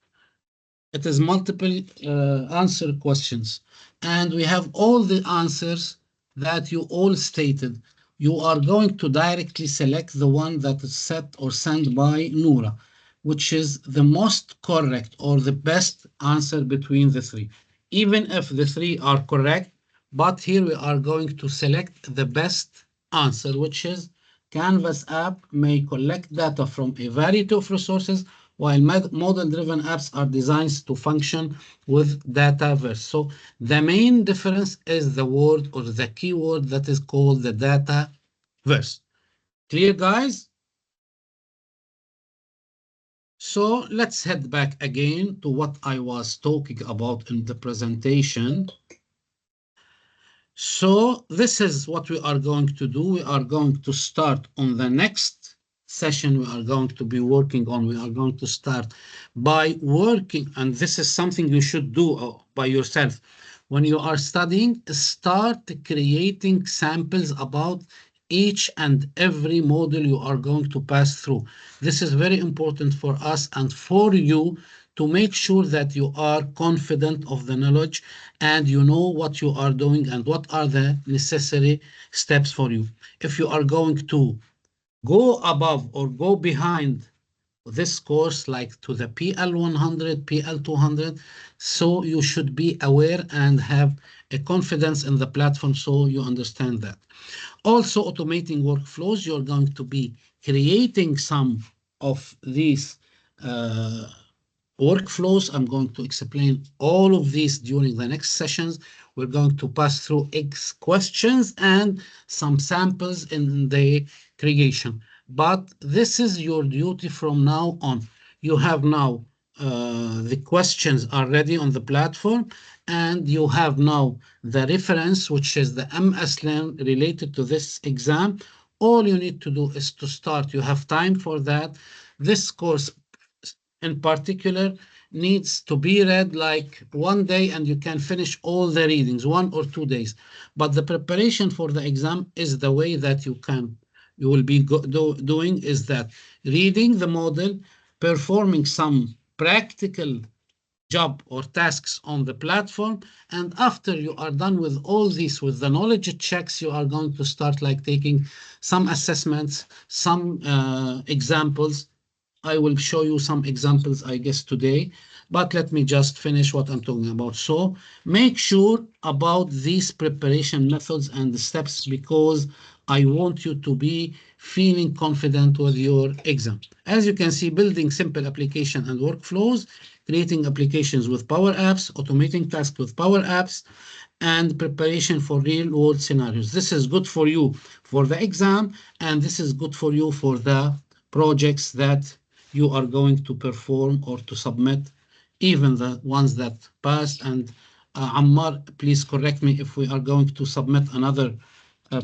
it is multiple answer questions, and we have all the answers that you all stated, you are going to directly select the one that is set or sent by Noura, which is the most correct or the best answer between the three. Even if the three are correct, but here we are going to select the best answer, which is Canvas app may collect data from a variety of resources, while model-driven apps are designed to function with dataverse. So the main difference is the word or the keyword that is called the dataverse. Clear, guys? So let's head back again to what I was talking about in the presentation. So this is what we are going to do. We are going to start on the next session we are going to be working on. We are going to start by working, and this is something you should do by yourself. When you are studying, start creating samples about each and every model you are going to pass through. This is very important for us and for you to make sure that you are confident of the knowledge and you know what you are doing and what are the necessary steps for you. If you are going to go above or go behind this course like to the PL-100, PL-200, so you should be aware and have a confidence in the platform so you understand that. Also, automating workflows, you're going to be creating some of these uh, workflows. I'm going to explain all of these during the next sessions. We're going to pass through X questions and some samples in the creation. But this is your duty from now on. You have now the questions are ready on the platform, and you have now the reference, which is the MS related to this exam. All you need to do is to start. You have time for that. This course in particular needs to be read like one day and you can finish all the readings, 1 or 2 days. But the preparation for the exam is the way that you will be doing is that reading the model, performing some practical job or tasks on the platform. And after you are done with all these, with the knowledge checks, you are going to start like taking some assessments, some examples. I will show you some examples, I guess, today, but let me just finish what I'm talking about. So make sure about these preparation methods and the steps because I want you to be feeling confident with your exam. As you can see, building simple application and workflows, creating applications with Power Apps, automating tasks with Power Apps, and preparation for real world scenarios. This is good for you for the exam, and this is good for you for the projects that you are going to perform or to submit, even the ones that passed. And Ammar, please correct me if we are going to submit another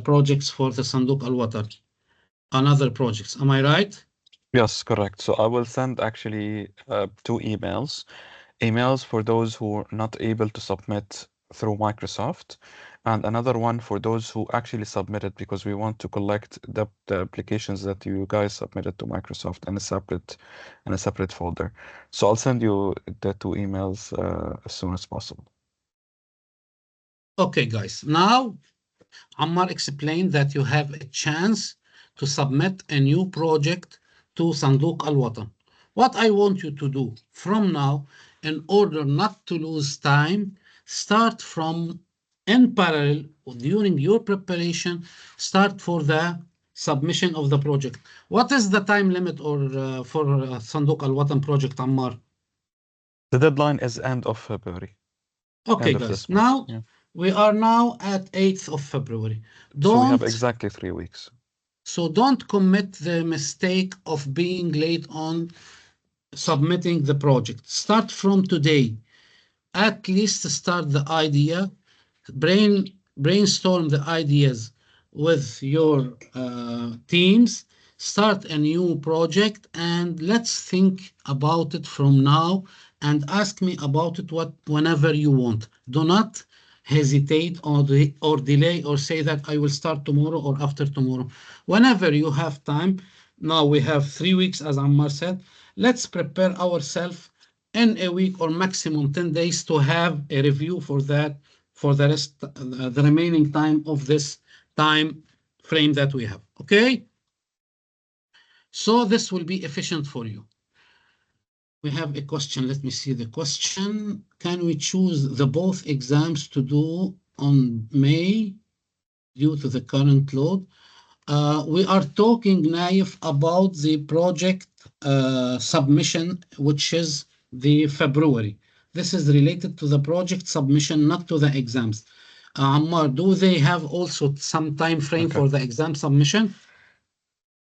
projects for the Sanduq Al-Watar, another projects. Am I right? Yes, correct. So I will send actually two emails. Emails for those who are not able to submit through Microsoft, and another one for those who actually submitted because we want to collect the applications that you guys submitted to Microsoft in a separate folder. So I'll send you the two emails as soon as possible. Okay, guys. Now Ammar explained that you have a chance to submit a new project to Sanduq Al-Watan. What I want you to do from now, in order not to lose time, start from in parallel during your preparation, start for the submission of the project. What is the time limit or for Sanduq Al-Watan project, Ammar? The deadline is end of February, Okay, end of guys. this month. Now Yeah. we are now at 8th of February. So we have Don't exactly 3 weeks. So don't commit the mistake of being late on submitting the project. Start from today. At least start the idea, brainstorm the ideas with your teams, start a new project, and let's think about it from now and ask me about it whenever you want. Do not hesitate or delay or say that I will start tomorrow or after tomorrow. Whenever you have time, now we have 3 weeks, as Ammar said. Let's prepare ourselves in a week or maximum 10 days to have a review for that for the rest, the remaining time of this time frame that we have. Okay, so this will be efficient for you. We have a question. Let me see the question. Can we choose the both exams to do on May due to the current load? We are talking, Naif, about the project submission, which is the February. This is related to the project submission, not to the exams. Ammar, do they have also some time frame Okay. for the exam submission?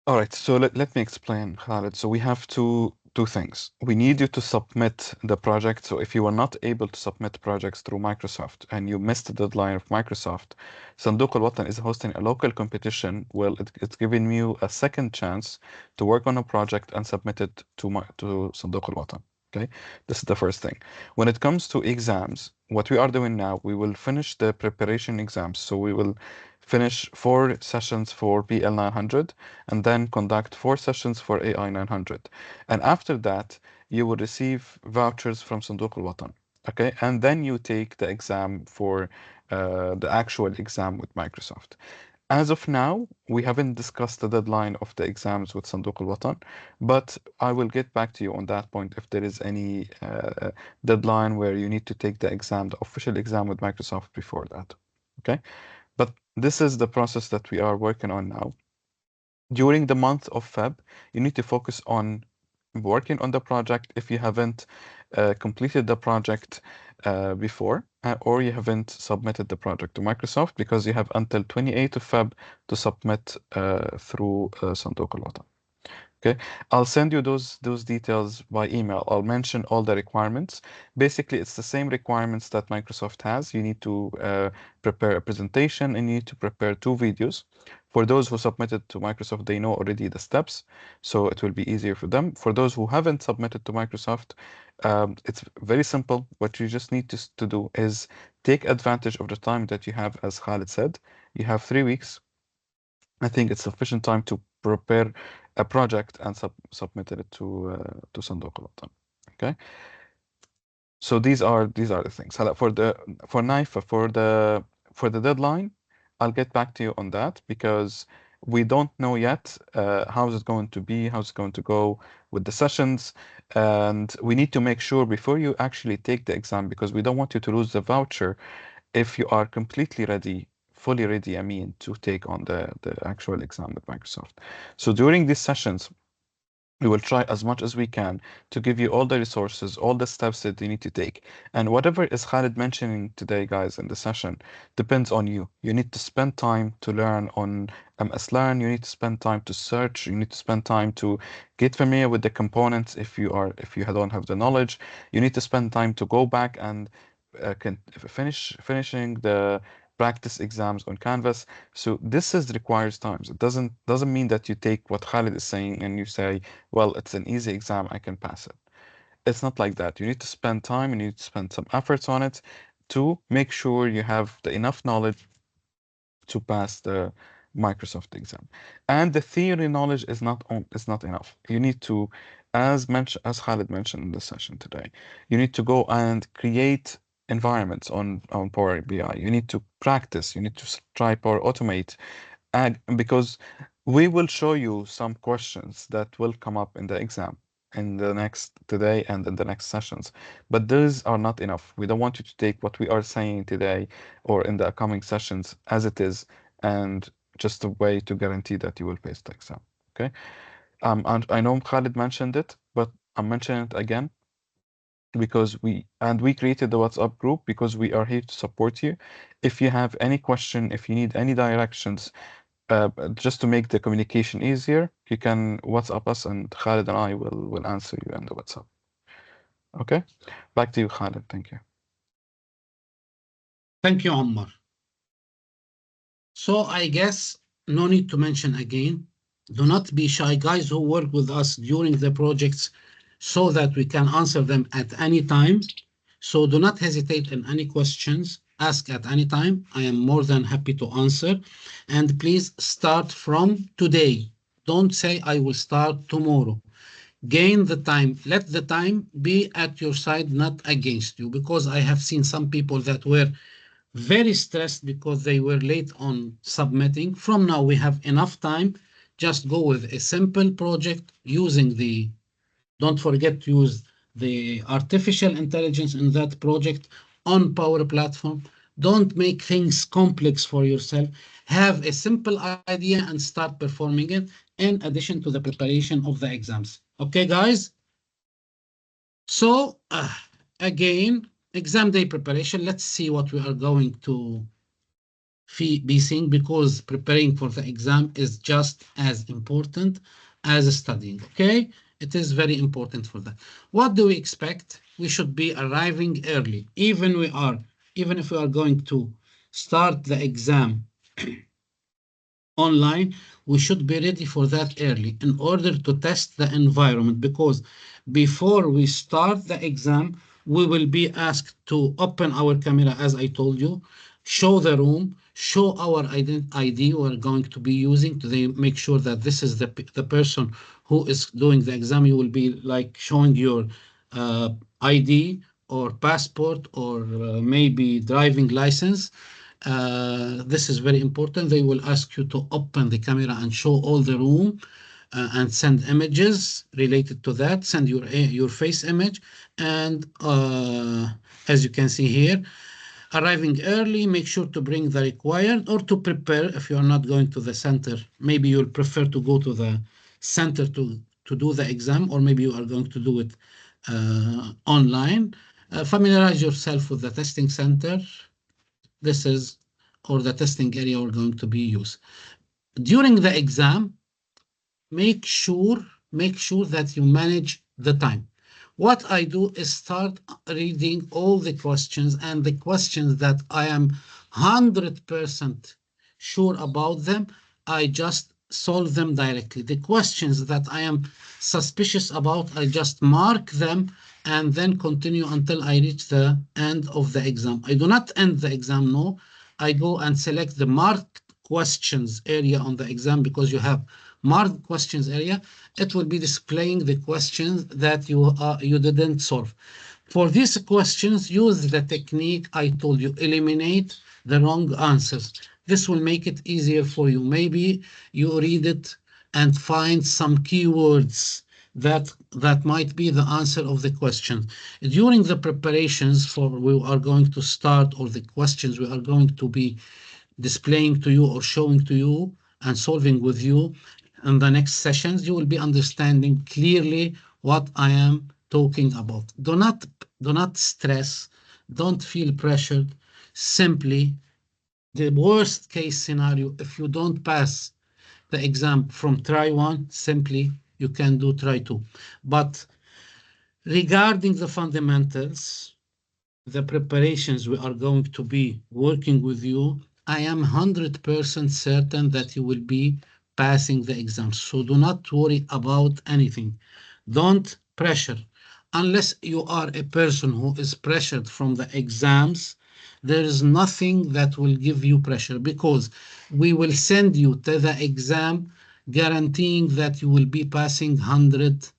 All right, so let me explain, Khaled. So we have two things. We need you to submit the project. So if you are not able to submit projects through Microsoft and you missed the deadline of Microsoft, Sanduq Al-Watan is hosting a local competition. Well, it's giving you a second chance to work on a project and submit it to Sanduq Al-Watan. Okay, this is the first thing. When it comes to exams, what we are doing now, we will finish the preparation exams. So we will finish 4 sessions for PL-900 and then conduct 4 sessions for AI-900. And after that, you will receive vouchers from Sanduq al-Watan. Okay, and then you take the exam for the actual exam with Microsoft. As of now, we haven't discussed the deadline of the exams with Sanduq al-Watan, but I will get back to you on that point if there is any deadline where you need to take the exam, the official exam with Microsoft before that. Okay, but this is the process that we are working on now. During the month of Feb, you need to focus on working on the project if you haven't completed the project before, or you haven't submitted the project to Microsoft because you have until 28th of Feb to submit through Sanduq al-Watan. Okay, I'll send you those details by email. I'll mention all the requirements. Basically, it's the same requirements that Microsoft has. You need to prepare a presentation and you need to prepare 2 videos. For those who submitted to Microsoft, they know already the steps, so it will be easier for them. For those who haven't submitted to Microsoft, it's very simple. What you just need to do is take advantage of the time that you have, as Khalid said. You have 3 weeks. I think it's sufficient time to prepare a project and submit it to Sanduq al-Watan. Okay. So these are the things. For Naifa, for the deadline, I'll get back to you on that because we don't know yet how is it going to be, how it's going to go with the sessions, and we need to make sure before you actually take the exam, because we don't want you to lose the voucher if you are completely ready, fully ready, I mean, to take on the actual exam with Microsoft. So during these sessions, we will try as much as we can to give you all the resources, all the steps that you need to take. And whatever is Khalid mentioning today, guys, in the session, depends on you. You need to spend time to learn on MS-Learn. You need to spend time to search. You need to spend time to get familiar with the components if you don't have the knowledge. You need to spend time to go back and finishing the practice exams on Canvas. So this is requires times. It doesn't mean that you take what Khalid is saying and you say, well, it's an easy exam, I can pass it. It's not like that. You need to spend time and you need to spend some efforts on it to make sure you have the enough knowledge to pass the Microsoft exam. And the theory knowledge is not enough. You need to, as Khalid mentioned in the session today, you need to go and create environments on Power BI. You need to practice. You need to try Power Automate, and because we will show you some questions that will come up in the exam in the next today and in the next sessions, but those are not enough. We don't want you to take what we are saying today or in the upcoming sessions as it is and just a way to guarantee that you will pass the exam. Okay. And I know Khalid mentioned it, but I'm mentioning it again because we created the WhatsApp group because we are here to support you. If you have any question, if you need any directions, just to make the communication easier, you can WhatsApp us and Khalid and I will answer you in the WhatsApp. Okay? Back to you, Khalid. Thank you. Thank you, Omar. So I guess no need to mention again. Do not be shy, guys who work with us during the projects, so that we can answer them at any time. So do not hesitate in any questions. Ask at any time. I am more than happy to answer. And please start from today. Don't say I will start tomorrow. Gain the time. Let the time be at your side, not against you. Because I have seen some people that were very stressed because they were late on submitting. From now, we have enough time. Just go with a simple project using the, don't forget to use the artificial intelligence in that project on Power Platform. Don't make things complex for yourself. Have a simple idea and start performing it in addition to the preparation of the exams. Okay, guys? So, again, exam day preparation. Let's see what we are going to be seeing, because preparing for the exam is just as important as studying. Okay, it is very important for that. What do we expect? We should be arriving early, even if we are going to start the exam online. We should be ready for that early in order to test the environment, because before we start the exam, we will be asked to open our camera, as I told you, show the room, show our ID we're going to be using to make sure that this is the person who is doing the exam. You will be like showing your ID or passport or maybe driving license. This is very important. They will ask you to open the camera and show all the room and send images related to that. Send your face image. And as you can see here, arriving early, make sure to bring the required, or to prepare if you are not going to the center. Maybe you'll prefer to go to the center to do the exam, or maybe you are going to do it online. Familiarize yourself with the testing center. This is, or the testing area we're going to be used. During the exam, make sure that you manage the time. What I do is start reading all the questions, and the questions that I am 100% sure about them, I just solve them directly. The questions that I am suspicious about, I just mark them and then continue until I reach the end of the exam. I do not end the exam, no. I go and select the marked questions area on the exam because you have marked questions area. It will be displaying the questions that you didn't solve. For these questions, use the technique I told you, eliminate the wrong answers. This will make it easier for you. Maybe you read it and find some keywords that might be the answer of the question. During the preparations for we are going to start, or the questions we are going to be displaying to you or showing to you and solving with you in the next sessions, you will be understanding clearly what I am talking about. Do not stress, don't feel pressured. Simply, the worst case scenario, if you don't pass the exam from try one, simply you can do try two. But regarding the fundamentals, the preparations we are going to be working with you, I am 100% certain that you will be passing the exam. So do not worry about anything. Don't pressure. Unless you are a person who is pressured from the exams, there is nothing that will give you pressure because we will send you to the exam guaranteeing that you will be passing 100%.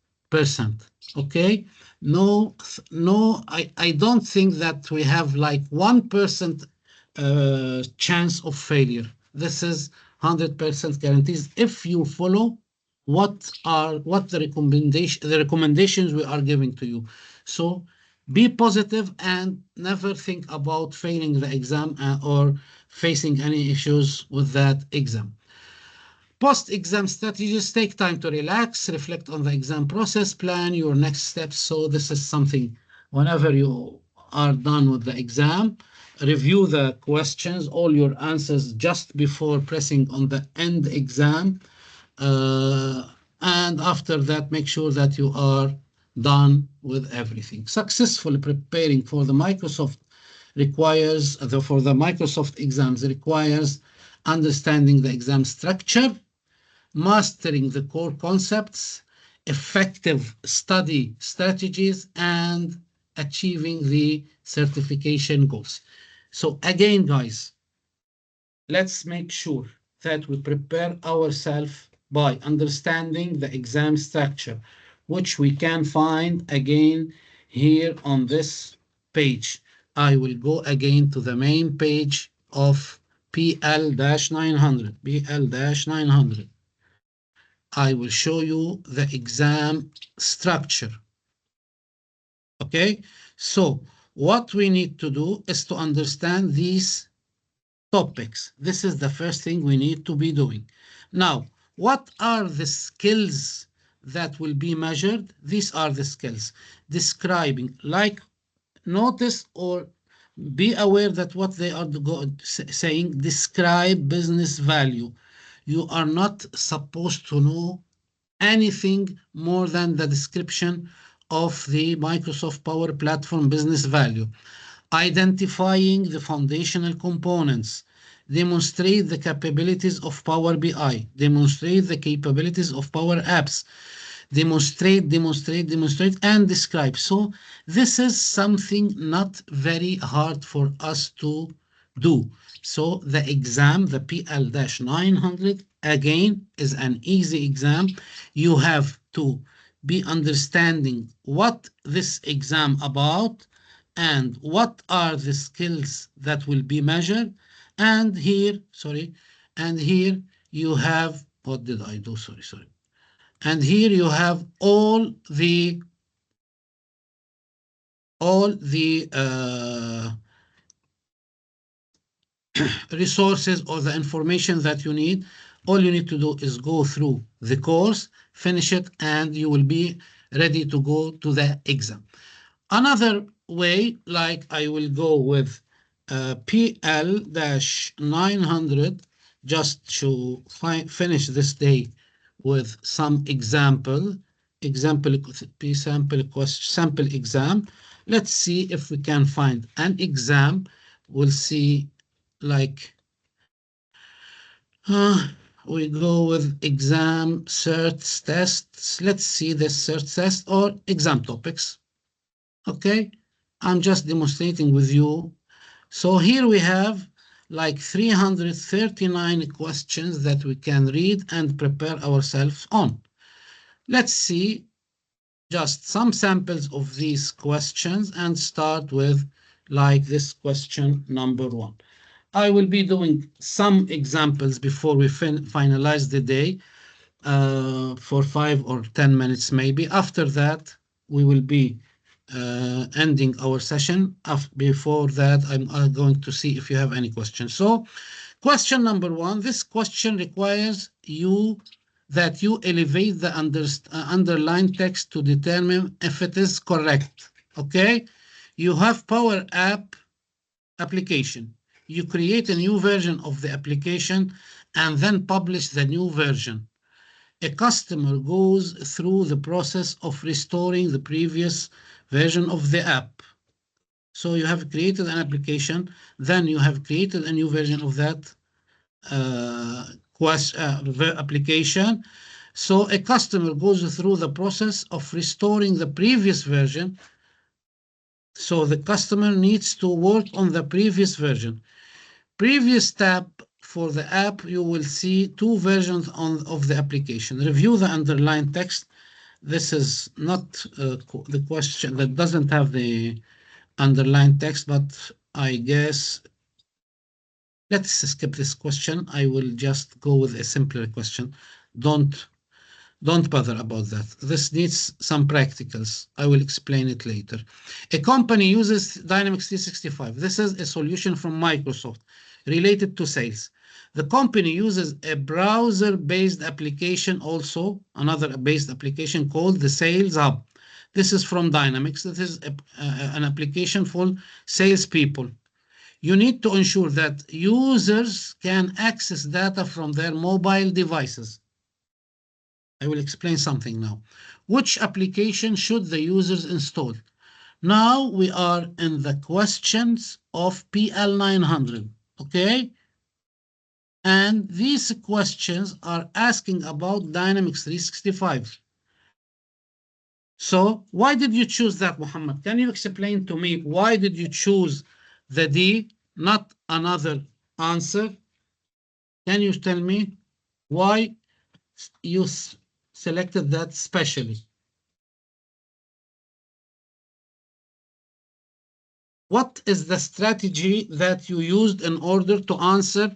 Okay? No, no, I don't think that we have like 1% chance of failure. This is 100% guarantees if you follow what the recommendations we are giving to you. So be positive and never think about failing the exam or facing any issues with that exam. Post-exam strategies: take time to relax, reflect on the exam process, plan your next steps. So this is something whenever you are done with the exam, review the questions, all your answers just before pressing on the end exam. Uh, and after that, make sure that you are done with everything. Successfully preparing for the Microsoft for the Microsoft exams requires understanding the exam structure, mastering the core concepts, effective study strategies, and achieving the certification goals. So again, guys, let's make sure that we prepare ourselves by understanding the exam structure, which we can find again here on this page. I will go again to the main page of PL-900. PL-900. I will show you the exam structure. Okay, so what we need to do is to understand these topics. This is the first thing we need to be doing. Now, what are the skills that will be measured? These are the skills. Describing, like, notice or be aware that what they are saying, describe business value. You are not supposed to know anything more than the description of the Microsoft Power Platform business value. Identifying the foundational components, demonstrate the capabilities of Power BI, demonstrate the capabilities of Power Apps, demonstrate, and describe. So this is something not very hard for us to do. So the exam, the PL-900, again, is an easy exam. You have to be understanding what this exam about and what are the skills that will be measured. And here, sorry, and here you have, what did I do? Sorry. And here you have all the resources or the information that you need. All you need to do is go through the course, finish it, and you will be ready to go to the exam. Another way, like I will go with PL-900, just to finish this day with some sample exam. Let's see if we can find an exam. We'll see, like, we go with exam search tests. Let's see the search test or exam topics. Okay, I'm just demonstrating with you. So here we have like 339 questions that we can read and prepare ourselves on. Let's see just some samples of these questions and start with like this question number 1. I will be doing some examples before we finalize the day for 5 or 10 minutes maybe. After that, we will be ending our session. Before that, I'm going to see if you have any questions. So question number 1, this question requires that you elevate the underlined text to determine if it is correct. Okay, you have Power App application. You create a new version of the application and then publish the new version. A customer goes through the process of restoring the previous version of the app. So you have created an application, then you have created a new version of that application. So a customer goes through the process of restoring the previous version. So the customer needs to work on the previous version. Previous tab for the app, you will see two versions of the application. Review the underlined text. This is not the question that doesn't have the underlined text, but I guess let's skip this question. I will just go with a simpler question. Don't Don't bother about that. This needs some practicals. I will explain it later. A company uses Dynamics 365. This is a solution from Microsoft related to sales. The company uses a browser-based application also, another based application called the Sales Hub. This is from Dynamics. This is an application for salespeople. You need to ensure that users can access data from their mobile devices. I will explain something now. Which application should the users install? Now we are in the questions of PL-900, okay? And these questions are asking about Dynamics 365. So why did you choose that, Muhammad? Can you explain to me why did you choose the D, not another answer? Can you tell me why you selected that specially? What is the strategy that you used in order to answer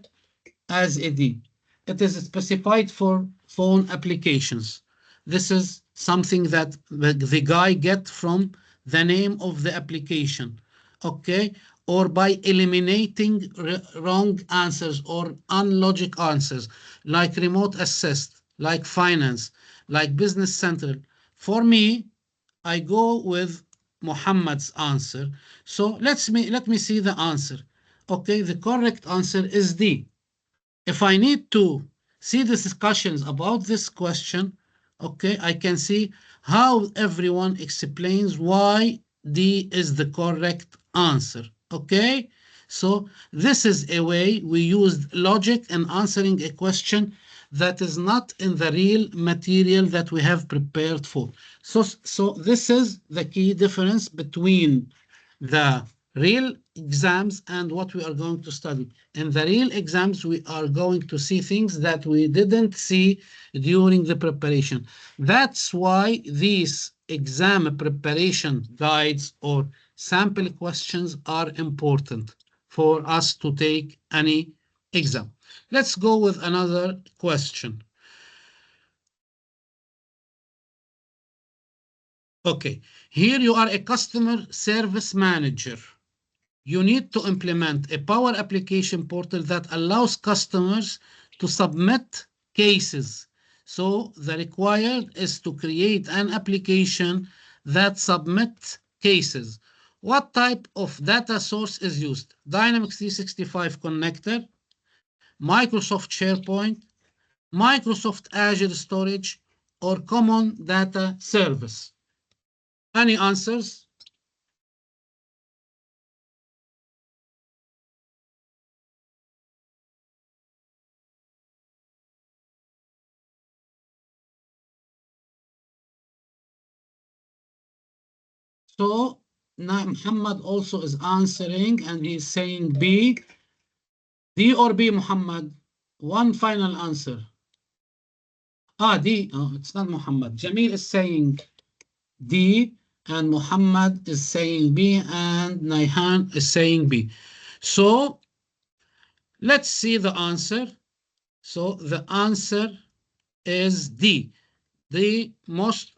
as a D? It is specified for phone applications. This is something that the guy get from the name of the application, okay? Or by eliminating wrong answers or unlogic answers, like remote assist, like finance, like business central. For me, I go with Muhammad's answer. So let me see the answer. Okay, the correct answer is D. If I need to see the discussions about this question, okay, I can see how everyone explains why D is the correct answer. Okay, so this is a way we used logic in answering a question that is not in the real material that we have prepared for. So this is the key difference between the real exams and what we are going to study. In the real exams, we are going to see things that we didn't see during the preparation. That's why these exam preparation guides or sample questions are important for us to take any exam. Let's go with another question. Okay, here you are a customer service manager. You need to implement a Power Application portal that allows customers to submit cases. So the required is to create an application that submits cases. What type of data source is used? Dynamics 365 connector, Microsoft SharePoint, Microsoft Azure Storage, or Common Data Service. Any answers? So now Muhammad also is answering and he's saying B. D or B, Muhammad? One final answer. D. Oh, it's not Muhammad. Jamil is saying D and Muhammad is saying B and Naihan is saying B. So let's see the answer. So the answer is D. The most,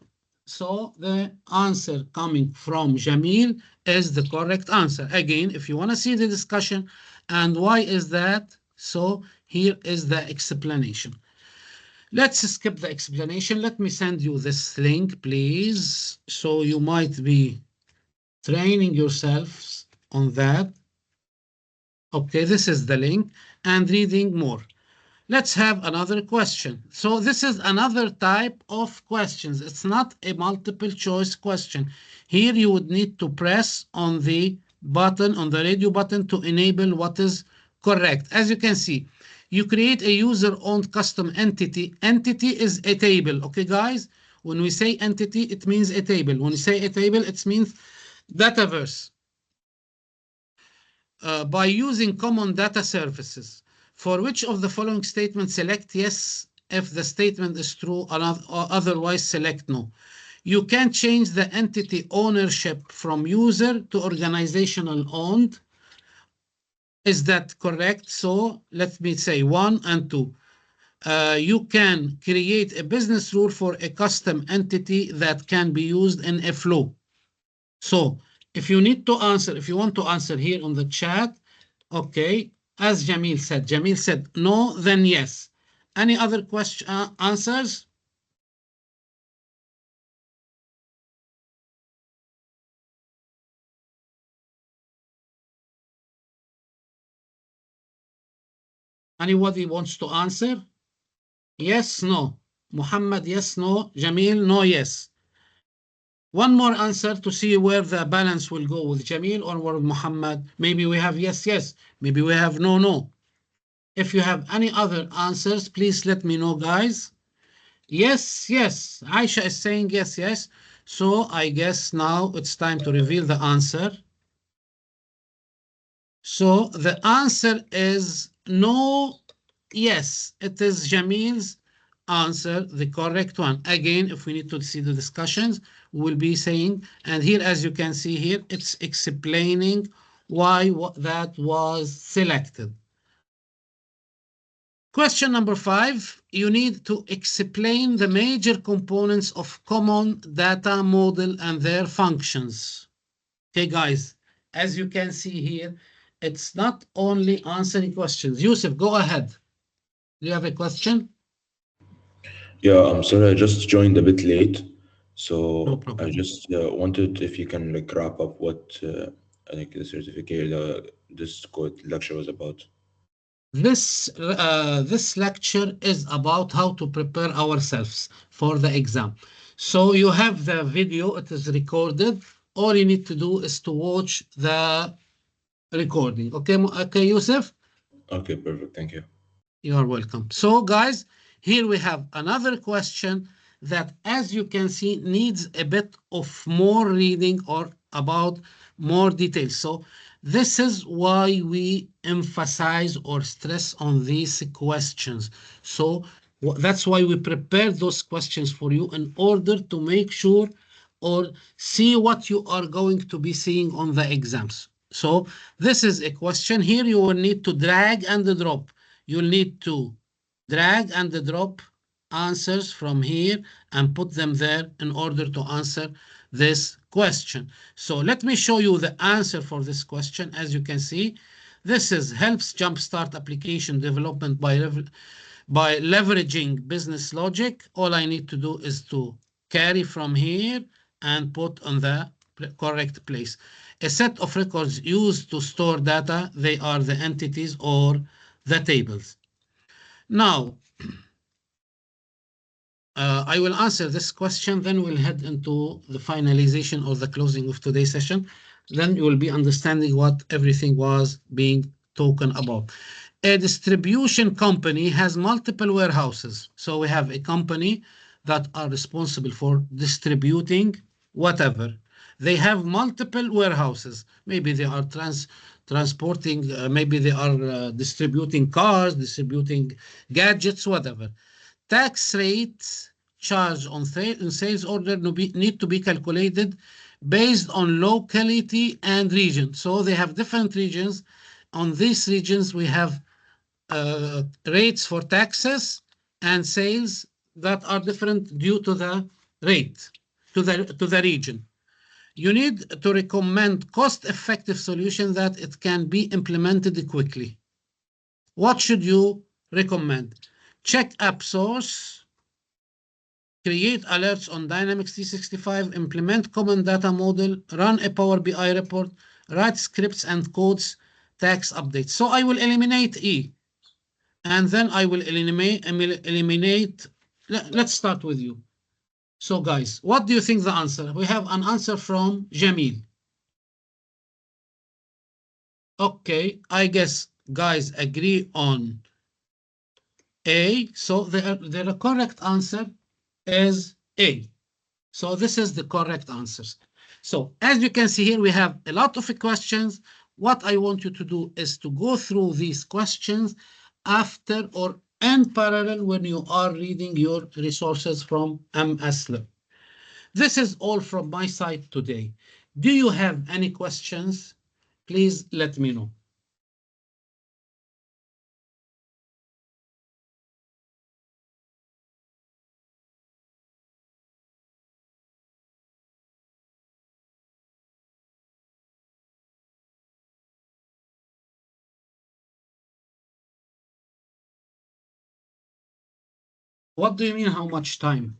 so the answer coming from Jamil is the correct answer. Again, if you want to see the discussion and why is that, so here is the explanation. Let's skip the explanation. Let me send you this link, please. So you might be training yourselves on that. Okay, this is the link and reading more. Let's have another question. So this is another type of questions. It's not a multiple choice question. Here you would need to press on the button, on the radio button to enable what is correct. As you can see, you create a user-owned custom entity. Entity is a table, okay, guys? When we say entity, it means a table. When we say a table, it means dataverse. By using common data services. For which of the following statements select yes if the statement is true, or otherwise select no. You can change the entity ownership from user to organizational owned. Is that correct? So let me say 1 and 2. You can create a business rule for a custom entity that can be used in a flow. So if you need to answer, if you want to answer here on the chat, okay, as Jamil said no, then yes. Any other question answers? Anybody wants to answer? Yes, no. Muhammad, yes, no. Jamil, no, yes. One more answer to see where the balance will go with Jamil or with Muhammad. Maybe we have yes, yes. Maybe we have no, no. If you have any other answers, please let me know, guys. Yes, yes. Aisha is saying yes, yes. So I guess now it's time to reveal the answer. So the answer is no, yes. It is Jamil's answer, the correct one. Again, if we need to see the discussions, we'll be saying, and here, as you can see here, it's explaining why that was selected. Question number 5, you need to explain the major components of common data model and their functions. Okay, guys, as you can see here, it's not only answering questions. Yusuf, go ahead. Do you have a question? Yeah, I'm sorry, I just joined a bit late. No So I problem. just wanted if you can like wrap up what I think the certificate, this code lecture was about. This lecture is about how to prepare ourselves for the exam. So you have the video, it is recorded. All you need to do is to watch the recording. Okay, okay, Yusuf? Okay, perfect. Thank you. You are welcome. So, guys, here we have another question that, as you can see, needs a bit of more reading or about more details. So, this is why we emphasize or stress on these questions. So, that's why we prepare those questions for you in order to make sure or see what you are going to be seeing on the exams. So, this is a question. Here you will need to drag and drop. You'll need to drag and drop answers from here and put them there in order to answer this question. So let me show you the answer for this question. As you can see, this is helps jumpstart application development by leveraging business logic. All I need to do is to carry from here and put on the correct place. A set of records used to store data, they are the entities or the tables. Now, I will answer this question, then we'll head into the finalization or the closing of today's session. Then you will be understanding what everything was being talked about. A distribution company has multiple warehouses. So we have a company that are responsible for distributing whatever. They have multiple warehouses. Maybe they are transporting, maybe they are distributing cars, distributing gadgets, whatever. Tax rates charged on sales order need to be calculated based on locality and region. So they have different regions. On these regions, we have rates for taxes and sales that are different due to the rate, to the region. You need to recommend cost-effective solution that it can be implemented quickly. What should you recommend? Check app source, create alerts on Dynamics 365, implement common data model, run a Power BI report, write scripts and codes, tax updates. So I will eliminate E, and then I will eliminate. Let's start with you. So guys, what do you think the answer? We have an answer from Jamil. Okay, I guess guys agree on A. So the correct answer is A. So this is the correct answers. So as you can see here, we have a lot of questions. What I want you to do is to go through these questions after or in parallel when you are reading your resources from MSLib. This is all from my side today. Do you have any questions? Please let me know. What do you mean how much time?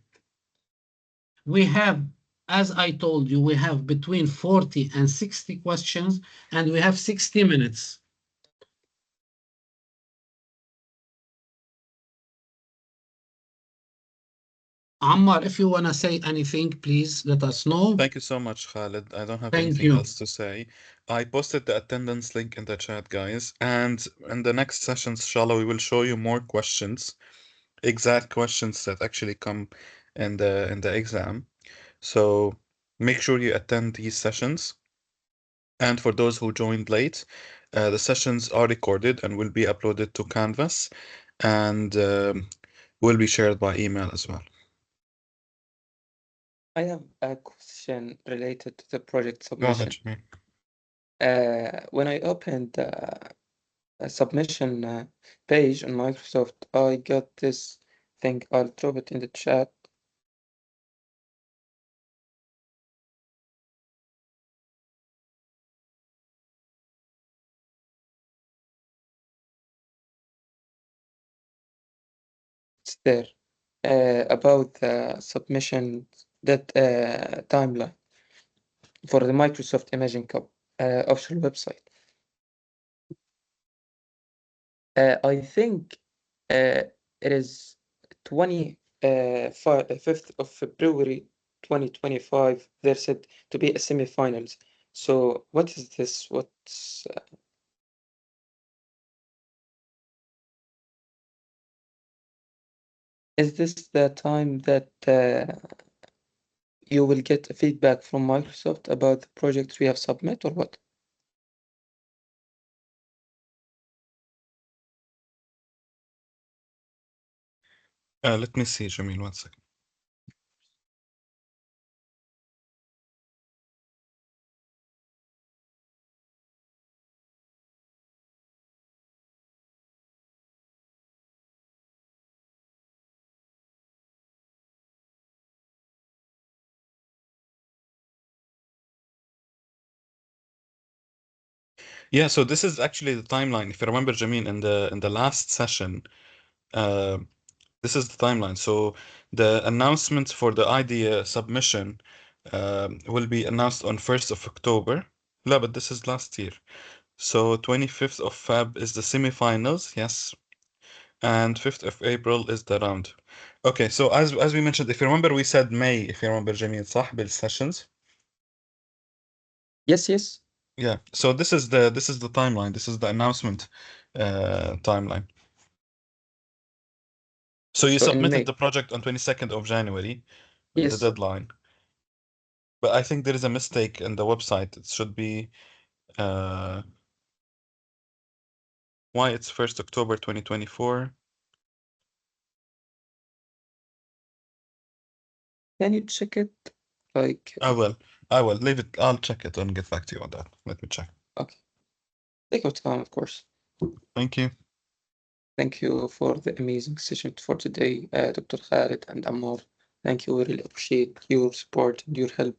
We have, as I told you, we have between 40 and 60 questions, and we have 60 minutes. Ammar, if you want to say anything, please let us know. Thank you so much, Khalid. I don't have Thank anything you. else to say. I posted the attendance link in the chat, guys. And in the next sessions, inshallah, we will show you more questions, exact questions that actually come in the exam. So make sure you attend these sessions. And for those who joined late, the sessions are recorded and will be uploaded to Canvas and will be shared by email as well. I have a question related to the project Go ahead, submission. Jamil. When I opened a submission page on Microsoft, I got this thing. I'll drop it in the chat. It's there about the submission that timeline for the Microsoft Imaging Cup official website. I think it is 5th of February 2025. They're said to be a semifinals. So what is this? What's is this the time that you will get feedback from Microsoft about the projects we have submit or what? Let me see, Jamil, 1 second. Yeah, so this is actually the timeline. If you remember, Jamil, in the last session, uh, this is the timeline. So the announcement for the idea submission will be announced on 1st of October. No, but this is last year. So 25th of Feb is the semifinals, yes. And 5th of April is the round. Okay, so as we mentioned, if you remember, we said May, if you remember, Jamil, صح, بالsessions. Yes. Yeah, so this is the timeline. This is the announcement timeline. So you So in submitted May. the project on 22nd of January, the Yes. deadline. But I think there is a mistake in the website. It should be uh why it's 1st October 2024. Can you check it? Like, I will. I will leave it. I'll check it and get back to you on that. Let me check. okay. Take your time, of course. Thank you. Thank you for the amazing session for today, Dr. Khalid and Ammar. Thank you. We really appreciate your support and your help.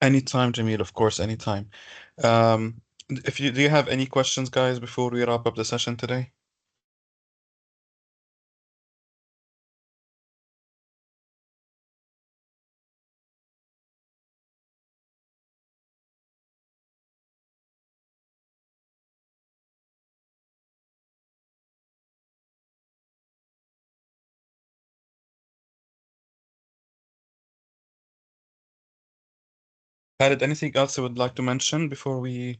Anytime, Jamil, of course, anytime. If you do you have any questions, guys, before we wrap up the session today? Khalid, anything else you would like to mention before we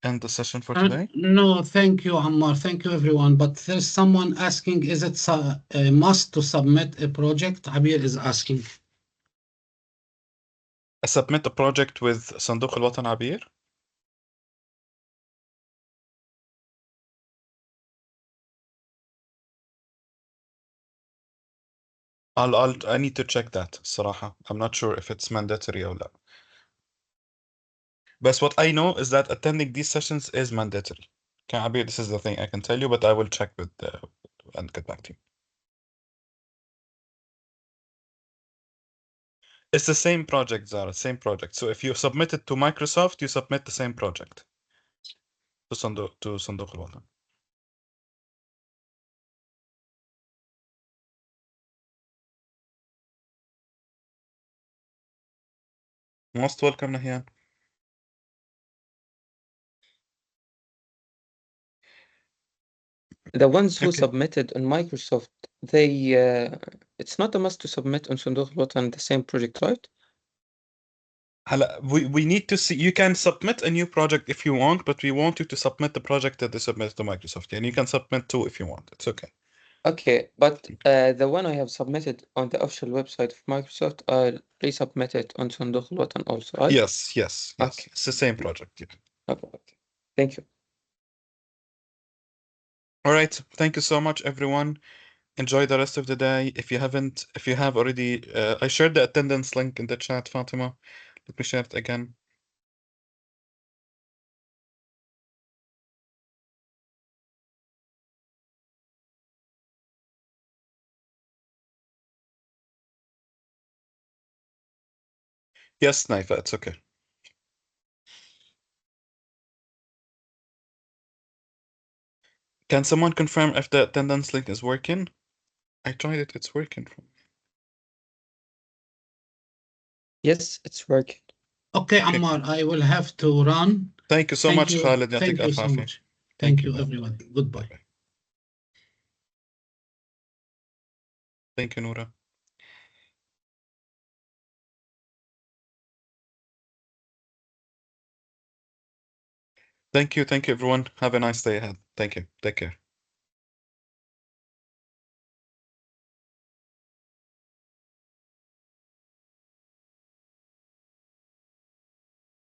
end the session for today? No, thank you, Ammar. Thank you, everyone. But there's someone asking, is it a must to submit a project? Abir is asking. Submit a project with صندوق الوطن عبير. I need to check that الصراحة. I'm not sure if it's mandatory or لا. But what I know is that attending these sessions is mandatory. Okay, Abir, this is the thing I can tell you, but I will check with and get back to you. It's the same project, Zara, same project. So if you submit it to Microsoft, you submit the same project to صندوق الوطن. Most welcome, Nahian. The ones who Okay. submitted on Microsoft, it's not a must to submit on صندوق الوطن the same project, right? هلا we need to see. You can submit a new project if you want, but we want you to submit the project that they submitted to Microsoft. And you can submit two if you want. It's okay. Okay, but the one I have submitted on the official website of Microsoft, I'll resubmit it on صندوق الوطن also, right? Yes. Okay. It's the same project. Yeah. Okay. Thank you. All right. Thank you so much, everyone. Enjoy the rest of the day. If you have already, I shared the attendance link in the chat, Fatima. Let me share it again. Yes, Naifa, it's okay. Can someone confirm if the attendance link is working? I tried it, it's working. Yes, it's working. Okay, Ammar, I will have to run. Thank you so Thank much, you. Khalid. Thank يعطيك you ألف so عافية. much. Thank you, Bye. everyone. Goodbye. Bye. Thank you, Noura. Thank you, everyone. Have a nice day ahead. Thank you. Take care.